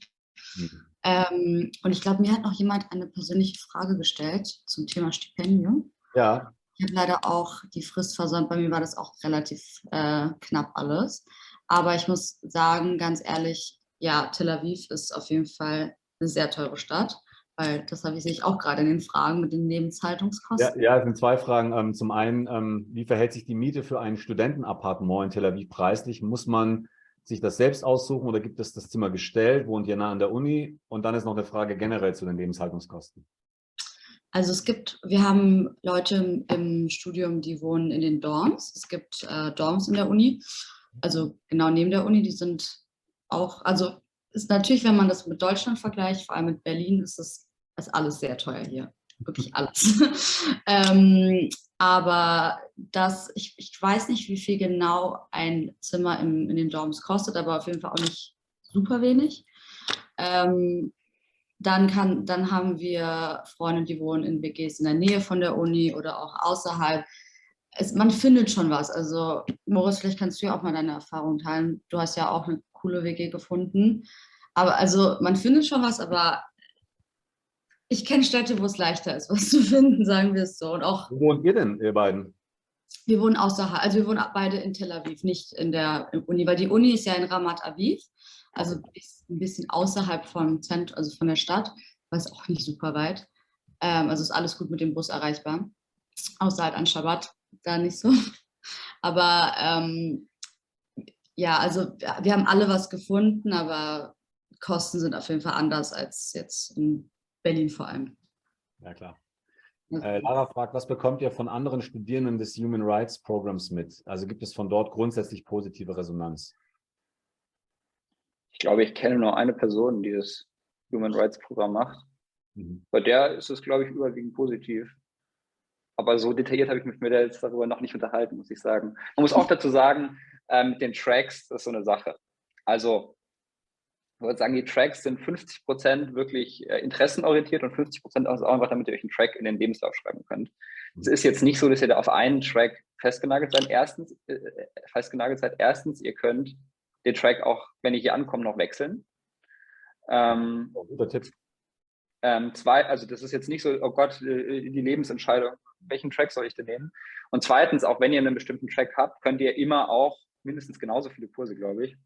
Und ich glaube, mir hat noch jemand eine persönliche Frage gestellt zum Thema Stipendium. Ja. Ich Ich habe leider auch die Frist versäumt. Bei mir war das auch relativ knapp alles. Aber ich muss sagen, ganz ehrlich, ja, Tel Aviv ist auf jeden Fall eine sehr teure Stadt, weil das habe ich auch gerade in den Fragen mit den Lebenshaltungskosten. Ja, es sind zwei Fragen. Zum einen, wie verhält sich die Miete für ein Studentenappartement in Tel Aviv preislich? Muss man sich das selbst aussuchen oder gibt es das Zimmer gestellt? Wohnt ihr nah an der Uni? Und dann ist noch eine Frage generell zu den Lebenshaltungskosten. Also wir haben Leute im Studium, die wohnen in den Dorms. Es gibt Dorms in der Uni, also genau neben der Uni, die sind auch, also ist natürlich, wenn man das mit Deutschland vergleicht, vor allem mit Berlin, ist alles sehr teuer hier. Wirklich alles. Aber ich weiß nicht, wie viel genau ein Zimmer in den Dorms kostet, aber auf jeden Fall auch nicht super wenig. Dann haben wir Freunde, die wohnen in WGs in der Nähe von der Uni oder auch außerhalb. Man findet schon was. Also Moritz, vielleicht kannst du ja auch mal deine Erfahrung teilen. Du hast ja auch eine coole WG gefunden. Aber also man findet schon was, aber ich kenne Städte, wo es leichter ist, was zu finden, sagen wir es so. Und auch, wo wohnt ihr denn, ihr beiden? Wir wohnen außerhalb, also wir wohnen beide in Tel Aviv, nicht in der Uni, weil die Uni ist ja in Ramat Aviv, also ein bisschen außerhalb vom Zentrum, also von der Stadt, aber ist auch nicht super weit. Also ist alles gut mit dem Bus erreichbar, außer halt an Schabbat, da nicht so. Aber ja, also wir haben alle was gefunden, aber Kosten sind auf jeden Fall anders als jetzt in Berlin vor allem. Ja, klar. Lara fragt, was bekommt ihr von anderen Studierenden des Human Rights Programs mit? Also gibt es von dort grundsätzlich positive Resonanz? Ich glaube, ich kenne nur eine Person, die das Human Rights Programm macht. Bei der ist es, glaube ich, überwiegend positiv. Aber so detailliert habe ich mich mit der jetzt darüber noch nicht unterhalten, muss ich sagen. Man muss auch dazu sagen, mit den Tracks, das ist so eine Sache. Also, ich würde sagen, die Tracks sind 50% wirklich interessenorientiert und 50% auch einfach, damit ihr euch einen Track in den Lebenslauf schreiben könnt. Es ist jetzt nicht so, dass ihr da auf einen Track festgenagelt seid. Erstens, ihr könnt den Track auch, wenn ihr hier ankommt, noch wechseln. Guter Tipp. Also das ist jetzt nicht so, oh Gott, die Lebensentscheidung, welchen Track soll ich denn nehmen? Und zweitens, auch wenn ihr einen bestimmten Track habt, könnt ihr immer auch mindestens genauso viele Kurse, glaube ich,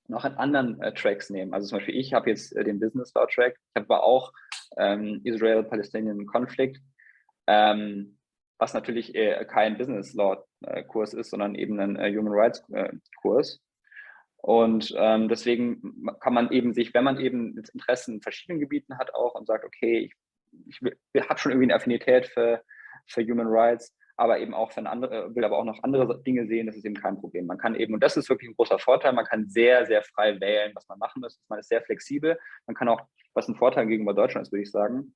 noch an anderen Tracks nehmen. Also zum Beispiel, ich habe jetzt den Business Law Track, ich habe aber auch Israel-Palästinien Konflikt, was natürlich kein Business Law Kurs ist, sondern eben ein Human Rights Kurs. Und deswegen kann man eben sich, wenn man eben Interessen in verschiedenen Gebieten hat auch und sagt, okay, ich habe schon irgendwie eine Affinität für Human Rights, aber eben auch will aber auch noch andere Dinge sehen, das ist eben kein Problem. Man kann eben, und das ist wirklich ein großer Vorteil, man kann sehr, sehr frei wählen, was man machen muss. Man ist sehr flexibel. Man kann auch, was ein Vorteil gegenüber Deutschland ist, würde ich sagen,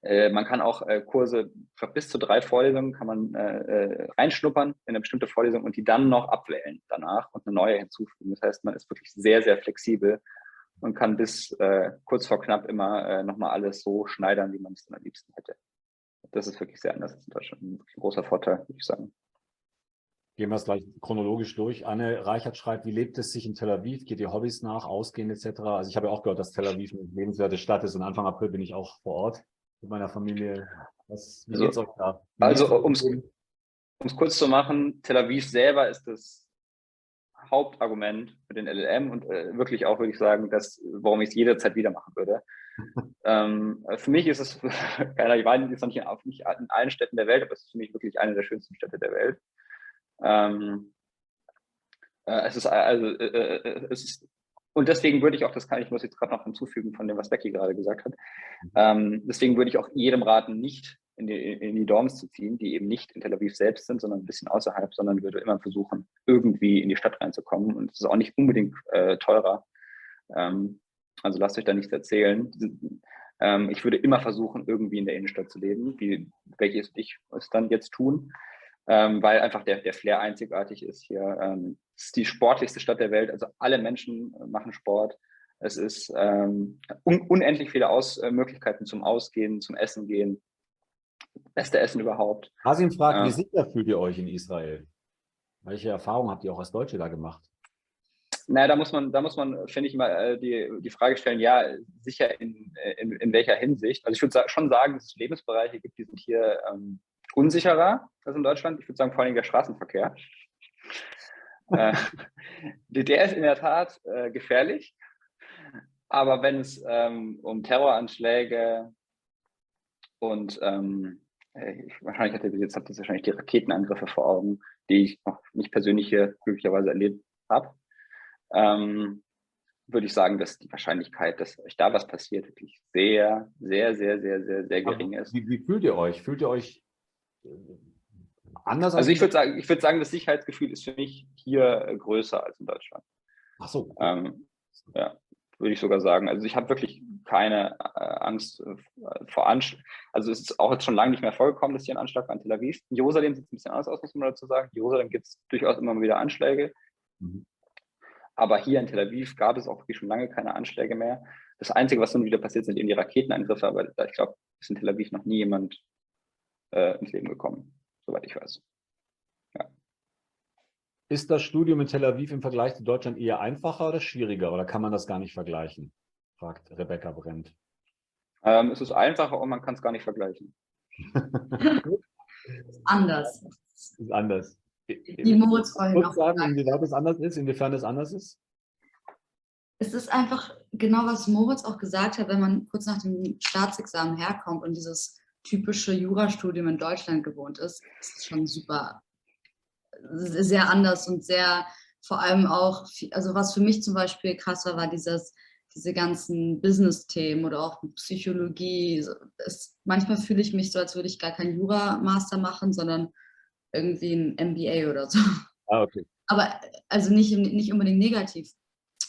man kann auch Kurse, bis zu 3 Vorlesungen kann man reinschnuppern in eine bestimmte Vorlesung und die dann noch abwählen danach und eine neue hinzufügen. Das heißt, man ist wirklich sehr, sehr flexibel und kann bis kurz vor knapp immer nochmal alles so schneidern, wie man es dann am liebsten hätte. Das ist wirklich sehr anders als in Deutschland. Ein großer Vorteil, würde ich sagen. Gehen wir es gleich chronologisch durch. Anne Reichert schreibt, wie lebt es sich in Tel Aviv? Geht ihr Hobbys nach, Ausgehen etc.? Also ich habe ja auch gehört, dass Tel Aviv eine lebenswerte Stadt ist und Anfang April bin ich auch vor Ort mit meiner Familie. Wie geht's euch da? Also um es kurz zu machen, Tel Aviv selber ist das Hauptargument für den LL.M und wirklich auch, würde ich sagen, warum ich es jederzeit wieder machen würde. Für mich ist es, ich war jetzt noch nicht in allen Städten der Welt, aber es ist für mich wirklich eine der schönsten Städte der Welt. Und deswegen würde ich auch, ich muss jetzt gerade noch hinzufügen von dem, was Becky gerade gesagt hat, deswegen würde ich auch jedem raten, nicht in die Dorms zu ziehen, die eben nicht in Tel Aviv selbst sind, sondern ein bisschen außerhalb, sondern würde immer versuchen, irgendwie in die Stadt reinzukommen. Und es ist auch nicht unbedingt teurer. Also lasst euch da nichts erzählen. Ich würde immer versuchen, irgendwie in der Innenstadt zu leben, welches ich es dann jetzt tun, weil einfach der Flair einzigartig ist hier. Es ist die sportlichste Stadt der Welt, also alle Menschen machen Sport. Es ist unendlich viele Möglichkeiten zum Ausgehen, zum Essen gehen. Beste Essen überhaupt. Hasim fragt, wie sicher fühlt ihr euch in Israel? Welche Erfahrungen habt ihr auch als Deutsche da gemacht? Naja, da muss man, finde ich, mal die Frage stellen, ja, sicher in welcher Hinsicht. Also ich würde schon sagen, dass es Lebensbereiche gibt, die sind hier unsicherer als in Deutschland. Ich würde sagen, vor allem der Straßenverkehr. Der ist in der Tat gefährlich. Aber wenn es um Terroranschläge und wahrscheinlich habt ihr wahrscheinlich die Raketenangriffe vor Augen, die ich noch nicht persönlich hier glücklicherweise erlebt habe, würde ich sagen, dass die Wahrscheinlichkeit, dass euch da was passiert, wirklich sehr, sehr, sehr, sehr, sehr, sehr gering ist. Wie fühlt ihr euch? Fühlt ihr euch anders? Also ich würde sagen, das Sicherheitsgefühl ist für mich hier größer als in Deutschland. Ach so. Ja, würde ich sogar sagen. Also ich habe wirklich keine Angst vor Anschlägen. Also es ist auch jetzt schon lange nicht mehr vorgekommen, dass hier ein Anschlag war in Tel Aviv. In Jerusalem sieht es ein bisschen anders aus, muss man dazu sagen. In Jerusalem gibt es durchaus immer mal wieder Anschläge. Mhm. Aber hier in Tel Aviv gab es auch wirklich schon lange keine Anschläge mehr. Das Einzige, was nun wieder passiert, sind eben die Raketenangriffe. Aber ich glaube, ist in Tel Aviv noch nie jemand ins Leben gekommen, soweit ich weiß. Ja. Ist das Studium in Tel Aviv im Vergleich zu Deutschland eher einfacher oder schwieriger? Oder kann man das gar nicht vergleichen? Fragt Rebecca Brent. Es ist einfacher und man kann es gar nicht vergleichen. Anders. Ist anders. Die Moritz vorhin auch sagen, inwieweit es anders ist, inwiefern es anders ist? Es ist einfach genau, was Moritz auch gesagt hat, wenn man kurz nach dem Staatsexamen herkommt und dieses typische Jurastudium in Deutschland gewohnt ist, ist es schon super, sehr anders und sehr, vor allem auch, also was für mich zum Beispiel krass war, war diese ganzen Business-Themen oder auch Psychologie. Manchmal fühle ich mich so, als würde ich gar keinen Jura-Master machen, sondern irgendwie ein MBA oder so. Ah, okay. Aber also nicht unbedingt negativ.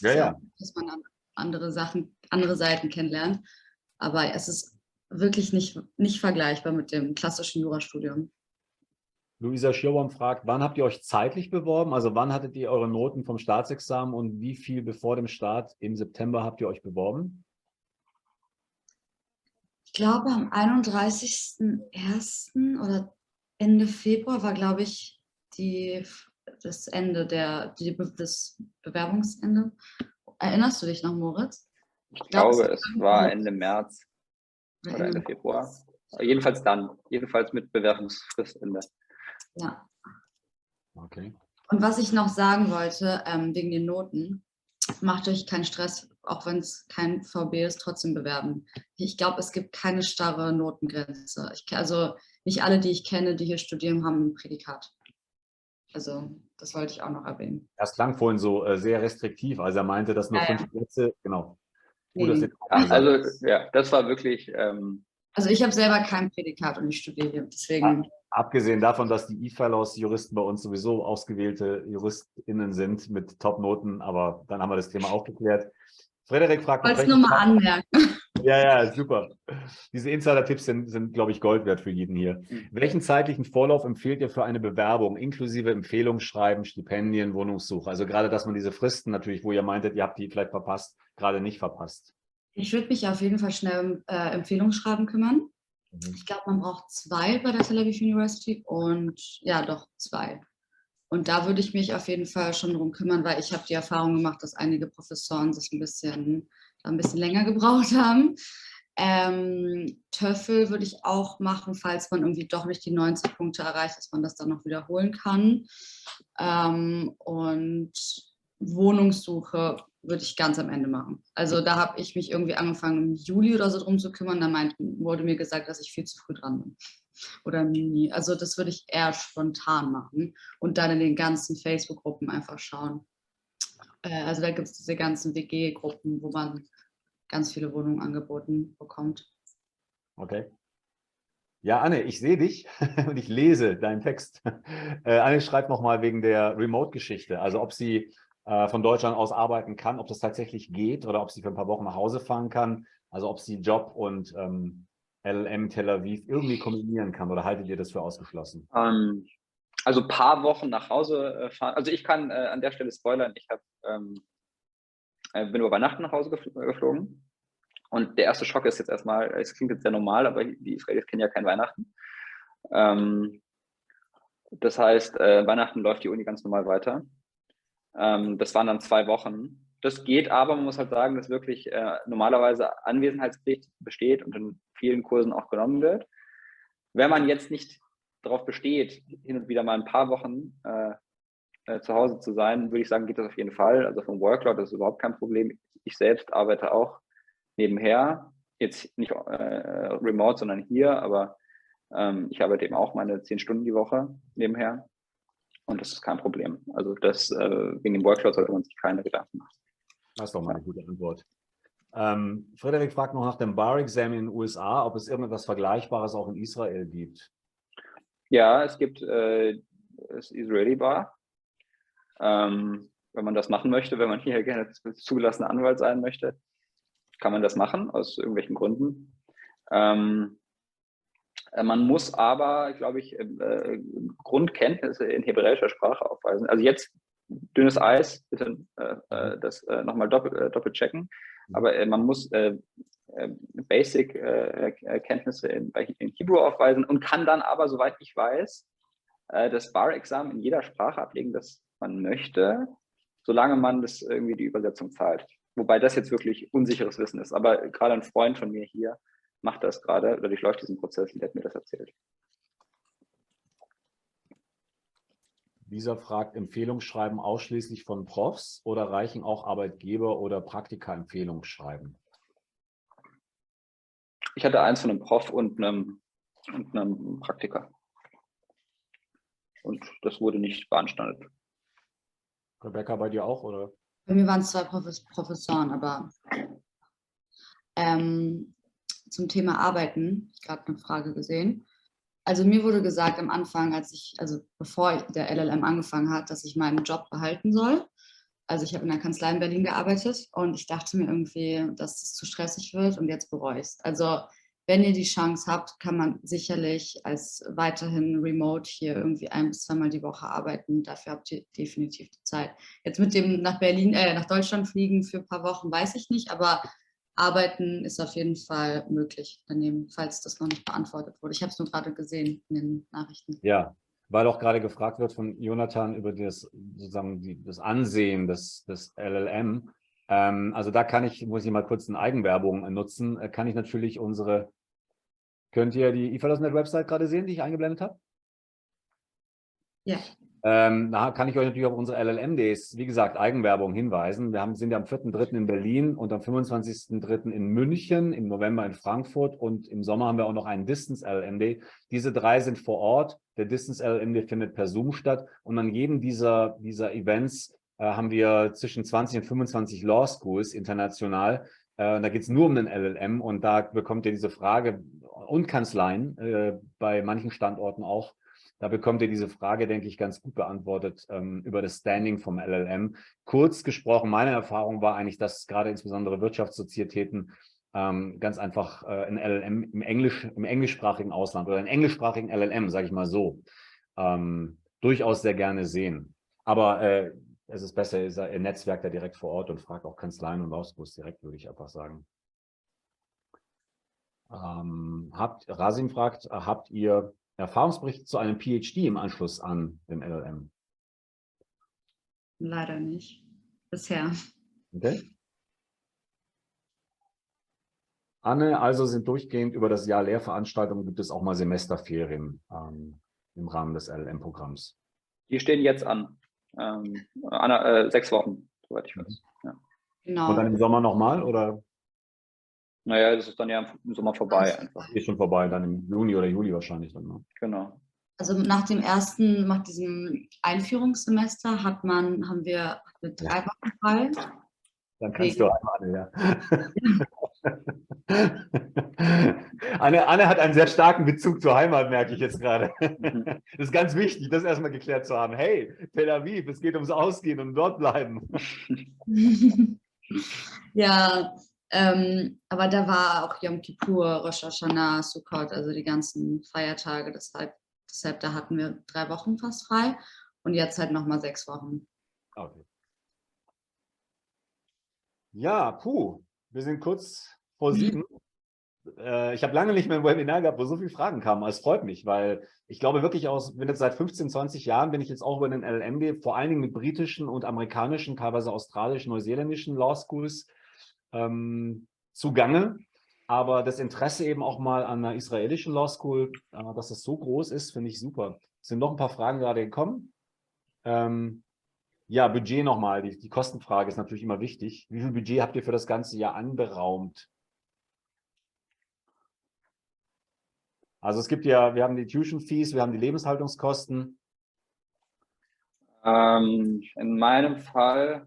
Ja, ja. Dass man dann andere Seiten kennenlernt. Aber es ist wirklich nicht vergleichbar mit dem klassischen Jurastudium. Luisa Schirbaum fragt, wann habt ihr euch zeitlich beworben? Also wann hattet ihr eure Noten vom Staatsexamen und wie viel bevor dem Start im September habt ihr euch beworben? Ich glaube, am 31.01. oder Ende Februar war, glaube ich, das Ende das Bewerbungsende. Erinnerst du dich noch, Moritz? Ich glaube, es war Ende März oder Ende Februar. Jedenfalls mit Bewerbungsfristende. Ja. Okay. Und was ich noch sagen wollte, wegen den Noten, macht euch keinen Stress, auch wenn es kein VB ist, trotzdem bewerben. Ich glaube, es gibt keine starre Notengrenze. Also nicht alle, die ich kenne, die hier studieren, haben ein Prädikat. Also das wollte ich auch noch erwähnen. Das klang vorhin so sehr restriktiv, also er meinte, dass nur 5 Plätze, genau. Gut, dass also ja, das war wirklich... Also ich habe selber kein Prädikat und ich studiere hier, deswegen... Abgesehen davon, dass die e-fellows-Juristen bei uns sowieso ausgewählte JuristInnen sind mit Top-Noten, aber dann haben wir das Thema auch geklärt. Frederik fragt... Ich wollte es nur mal anmerken. Ja, super. Diese Insider-Tipps sind, glaube ich, Gold wert für jeden hier. Welchen zeitlichen Vorlauf empfehlt ihr für eine Bewerbung, inklusive Empfehlungsschreiben, Stipendien, Wohnungssuche? Also gerade, dass man diese Fristen natürlich, wo ihr meintet, ihr habt die vielleicht verpasst, gerade nicht verpasst. Ich würde mich auf jeden Fall schnell um Empfehlungsschreiben kümmern. Ich glaube, man braucht 2 bei der Tel Aviv University und ja, doch 2. Und da würde ich mich auf jeden Fall schon drum kümmern, weil ich habe die Erfahrung gemacht, dass einige Professoren das ein bisschen länger gebraucht haben. TOEFL würde ich auch machen, falls man irgendwie doch nicht die 90 Punkte erreicht, dass man das dann noch wiederholen kann. Und Wohnungssuche würde ich ganz am Ende machen. Also da habe ich mich irgendwie angefangen im Juli oder so drum zu kümmern. Da wurde mir gesagt, dass ich viel zu früh dran bin. Oder nie. Also das würde ich eher spontan machen und dann in den ganzen Facebook-Gruppen einfach schauen. Also da gibt es diese ganzen WG-Gruppen, wo man ganz viele Wohnungen angeboten bekommt. Okay. Ja, Anne, ich sehe dich und ich lese deinen Text. Anne schreibt nochmal wegen der Remote-Geschichte, also ob sie von Deutschland aus arbeiten kann, ob das tatsächlich geht oder ob sie für ein paar Wochen nach Hause fahren kann, also ob sie Job und LL.M Tel Aviv irgendwie kombinieren kann, oder haltet ihr das für ausgeschlossen? Also ein paar Wochen nach Hause fahren. Also ich kann an der Stelle spoilern, ich bin über Weihnachten nach Hause geflogen. Und der erste Schock ist jetzt erstmal, es klingt jetzt sehr normal, aber die Israelis kennen ja kein Weihnachten. Das heißt, Weihnachten läuft die Uni ganz normal weiter. Das waren dann 2 Wochen. Das geht aber, man muss halt sagen, dass wirklich normalerweise Anwesenheitspflicht besteht und in vielen Kursen auch genommen wird. Wenn man jetzt nicht darauf besteht, hin und wieder mal ein paar Wochen zu Hause zu sein, würde ich sagen, geht das auf jeden Fall. Also vom Workload, das ist überhaupt kein Problem. Ich selbst arbeite auch nebenher, jetzt nicht remote, sondern hier, aber ich arbeite eben auch meine 10 Stunden die Woche nebenher und das ist kein Problem. Also das wegen dem Workload sollte man sich keine Gedanken machen. Das ist doch mal eine gute Antwort. Frederik fragt noch nach dem Bar-Exam in den USA, ob es irgendetwas Vergleichbares auch in Israel gibt. Ja, es gibt das Israeli Bar. Wenn man das machen möchte, wenn man hier gerne zugelassener Anwalt sein möchte, kann man das machen, aus irgendwelchen Gründen. Man muss aber, glaube ich, Grundkenntnisse in hebräischer Sprache aufweisen. Also jetzt dünnes Eis, bitte das nochmal doppelt checken. Aber man muss Basic-Kenntnisse in Hebrew aufweisen und kann dann aber, soweit ich weiß, das Bar-Examen in jeder Sprache ablegen, das man möchte, solange man das irgendwie die Übersetzung zahlt. Wobei das jetzt wirklich unsicheres Wissen ist. Aber gerade ein Freund von mir hier macht das gerade, oder durchläuft diesen Prozess und der hat mir das erzählt. Dieser fragt, Empfehlungsschreiben ausschließlich von Profs oder reichen auch Arbeitgeber oder Praktika Empfehlungsschreiben? Ich hatte eins von einem Prof und einem Praktiker. Und das wurde nicht beanstandet. Rebecca, bei dir auch, oder? Bei mir waren es 2 Professoren, aber zum Thema Arbeiten, ich habe gerade eine Frage gesehen. Also mir wurde gesagt am Anfang, bevor der LL.M angefangen hat, dass ich meinen Job behalten soll. Also ich habe in der Kanzlei in Berlin gearbeitet und ich dachte mir irgendwie, dass es zu stressig wird und jetzt bereue ich es. Also wenn ihr die Chance habt, kann man sicherlich als weiterhin remote hier irgendwie 1- bis 2-mal die Woche arbeiten. Dafür habt ihr definitiv die Zeit. Jetzt mit dem nach Deutschland fliegen für ein paar Wochen, weiß ich nicht, aber arbeiten ist auf jeden Fall möglich daneben, falls das noch nicht beantwortet wurde. Ich habe es nur gerade gesehen in den Nachrichten. Ja, weil auch gerade gefragt wird von Jonathan über das, sozusagen das Ansehen des LL.M. Also da muss ich mal kurz eine Eigenwerbung nutzen, kann ich natürlich könnt ihr die e-fellows.net Website gerade sehen, die ich eingeblendet habe? Ja. Da kann ich euch natürlich auf unsere LL.M-Days, wie gesagt, Eigenwerbung hinweisen. Wir sind ja am 4.3. in Berlin und am 25.3. in München, im November in Frankfurt und im Sommer haben wir auch noch einen Distance LL.M-Day. Diese 3 sind vor Ort. Der Distance LL.M-Day findet per Zoom statt und an jedem dieser Events haben wir zwischen 20 und 25 Law Schools international. Da geht es nur um den LL.M und da bekommt ihr diese Frage und Kanzleien, bei manchen Standorten auch. Da bekommt ihr diese Frage, denke ich, ganz gut beantwortet über das Standing vom LL.M. Kurz gesprochen, meine Erfahrung war eigentlich, dass gerade insbesondere Wirtschaftssozietäten ganz einfach ein LL.M im englischsprachigen Ausland oder einen englischsprachigen LL.M, sage ich mal so, durchaus sehr gerne sehen. Aber es ist besser, ihr Netzwerk da direkt vor Ort und fragt auch Kanzleien und Law Schools direkt, würde ich einfach sagen. Rasim fragt, habt ihr Erfahrungsbericht zu einem Ph.D. im Anschluss an den LL.M? Leider nicht. Bisher. Okay. Anne, also sind durchgehend über das Jahr Lehrveranstaltungen, gibt es auch mal Semesterferien im Rahmen des LL.M-Programms? Die stehen jetzt an. 6 Wochen, soweit ich weiß. Ja. Genau. Und dann im Sommer nochmal, oder? Naja, das ist dann ja im Sommer vorbei einfach. Ist schon vorbei, dann im Juni oder Juli wahrscheinlich dann. Ne? Genau. Also nach diesem Einführungssemester haben wir 3 Wochen frei. Dann kannst du einmal, ja. Anne hat einen sehr starken Bezug zur Heimat, merke ich jetzt gerade. Das ist ganz wichtig, das erstmal geklärt zu haben. Hey, Tel Aviv, es geht ums Ausgehen und dort bleiben. Ja, aber da war auch Yom Kippur, Rosh Hashanah, Sukkot, also die ganzen Feiertage. Deshalb da hatten wir 3 Wochen fast frei und jetzt halt nochmal 6 Wochen. Okay. Ja, wir sind kurz vor 7. Ich habe lange nicht mehr ein Webinar gehabt, wo so viele Fragen kamen. Es freut mich, weil ich glaube wirklich bin jetzt seit 15, 20 Jahren bin ich jetzt auch über den LL.M, vor allen Dingen mit britischen und amerikanischen, teilweise australischen, neuseeländischen Law Schools zugange. Aber das Interesse eben auch mal an einer israelischen Law School, dass das so groß ist, finde ich super. Es sind noch ein paar Fragen gerade gekommen. Ja, Budget nochmal. Die Kostenfrage ist natürlich immer wichtig. Wie viel Budget habt ihr für das ganze Jahr anberaumt? Also es gibt ja, wir haben die Tuition Fees, wir haben die Lebenshaltungskosten. In meinem Fall,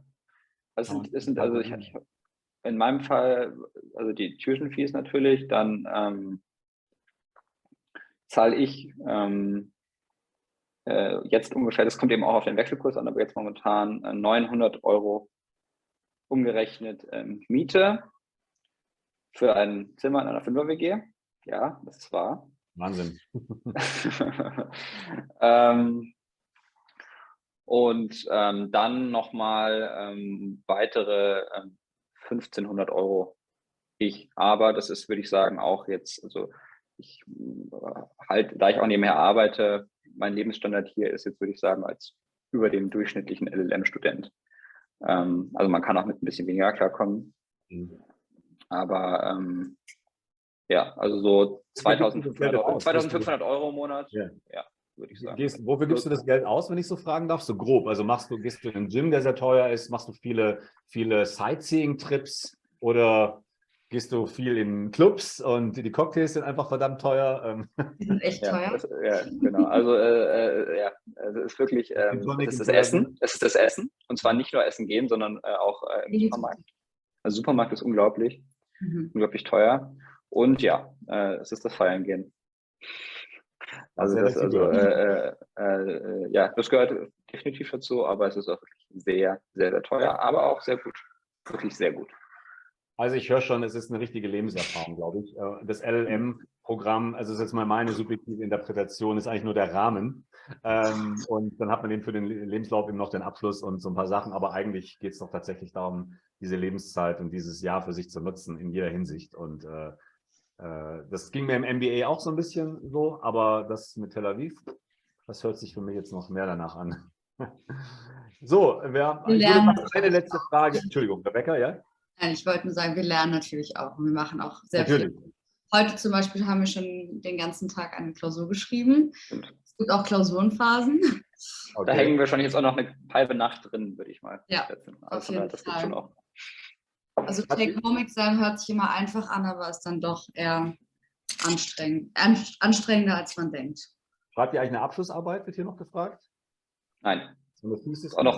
in meinem Fall, also die Tuition Fees natürlich, dann zahle ich jetzt ungefähr, das kommt eben auch auf den Wechselkurs an, aber jetzt momentan 900 € umgerechnet Miete für ein Zimmer in einer 5er-WG. Ja, das ist wahr. Wahnsinn. Und dann nochmal weitere 1500 €. Aber das ist, würde ich sagen, auch jetzt, also ich da ich auch nebenher arbeite, mein Lebensstandard hier ist jetzt, würde ich sagen, als über dem durchschnittlichen LLM-Student. Also man kann auch mit ein bisschen weniger klarkommen. Aber ja, also so 2500 € im Monat, ja, würde ich sagen. Wofür gibst du das Geld aus, wenn ich so fragen darf? So grob. Also gehst du in einen Gym, der sehr teuer ist? Machst du viele Sightseeing-Trips? Oder gehst du viel in Clubs und die Cocktails sind einfach verdammt teuer? Die sind echt teuer. Ja, genau. Also es ist wirklich, es ist das Essen. Es ist das Essen. Und zwar nicht nur Essen gehen, sondern auch im Supermarkt. Also Supermarkt ist unglaublich teuer. Und ja, es ist das Feiern gehen. Also das gehört definitiv dazu, aber es ist auch wirklich sehr, sehr, sehr teuer, aber auch sehr gut. Wirklich sehr gut. Also ich höre schon, es ist eine richtige Lebenserfahrung, glaube ich. Das LLM-Programm, also das ist jetzt mal meine subjektive Interpretation, ist eigentlich nur der Rahmen. Und dann hat man für den Lebenslauf eben noch den Abschluss und so ein paar Sachen. Aber eigentlich geht es doch tatsächlich darum, diese Lebenszeit und dieses Jahr für sich zu nutzen in jeder Hinsicht. Und das ging mir im MBA auch so ein bisschen so, aber das mit Tel Aviv, das hört sich für mich jetzt noch mehr danach an. So, eine letzte Frage. Entschuldigung, Rebecca, ja? Nein, ich wollte nur sagen, wir lernen natürlich auch. Und wir machen auch sehr viel. Heute zum Beispiel haben wir schon den ganzen Tag eine Klausur geschrieben. Es gibt auch Klausurenphasen. Okay. Da hängen wir wahrscheinlich jetzt auch noch eine halbe Nacht drin, würde ich mal schätzen. Also das gibt schon auch. Also Take-Home-Examen hört sich immer einfach an, aber ist dann doch eher anstrengender, als man denkt. Schreibt ihr eigentlich eine Abschlussarbeit, wird hier noch gefragt? Nein. Ist auch noch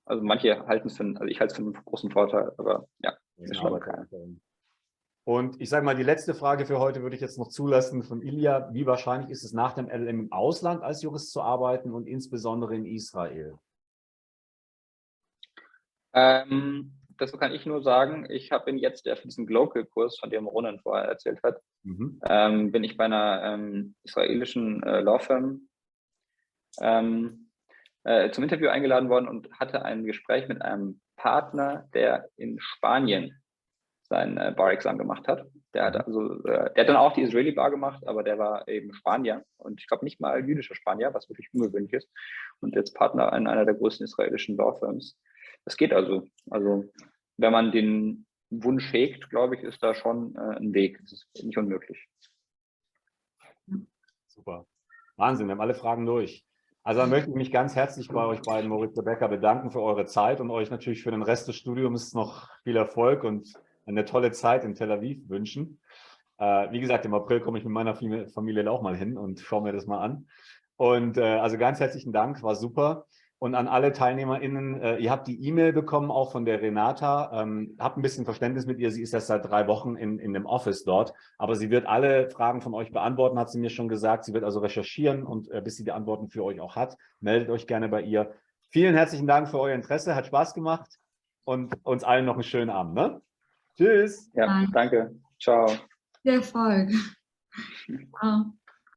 also manche halten es für, also ich halte es für einen großen Vorteil, aber ja, ist schon keiner. Und ich sage mal, die letzte Frage für heute würde ich jetzt noch zulassen von Ilja. Wie wahrscheinlich ist es nach dem LLM im Ausland als Jurist zu arbeiten und insbesondere in Israel? Das kann ich nur sagen. Ich habe jetzt für diesen Global-Kurs, von dem Ronen vorher erzählt hat, bin ich bei einer israelischen Law Firm zum Interview eingeladen worden und hatte ein Gespräch mit einem Partner, der in Spanien sein Bar-Examen gemacht hat. Der hat dann auch die Israeli Bar gemacht, aber der war eben Spanier und ich glaube nicht mal jüdischer Spanier, was wirklich ungewöhnlich ist. Und jetzt Partner in einer der größten israelischen Law Firms. Das geht also. Also wenn man den Wunsch hegt, glaube ich, ist da schon ein Weg. Das ist nicht unmöglich. Super. Wahnsinn, wir haben alle Fragen durch. Also dann möchte ich mich ganz herzlich bei euch beiden, Moritz, Rebecca, bedanken für eure Zeit und euch natürlich für den Rest des Studiums noch viel Erfolg und eine tolle Zeit in Tel Aviv wünschen. Wie gesagt, im April komme ich mit meiner Familie auch mal hin und schaue mir das mal an. Und also ganz herzlichen Dank, war super. Und an alle TeilnehmerInnen, ihr habt die E-Mail bekommen, auch von der Renata. Habt ein bisschen Verständnis mit ihr. Sie ist erst seit 3 Wochen in dem Office dort. Aber sie wird alle Fragen von euch beantworten, hat sie mir schon gesagt. Sie wird also recherchieren und bis sie die Antworten für euch auch hat, meldet euch gerne bei ihr. Vielen herzlichen Dank für euer Interesse. Hat Spaß gemacht. Und uns allen noch einen schönen Abend. Ne? Tschüss. Ja, danke. Ciao. Viel Erfolg. Ciao.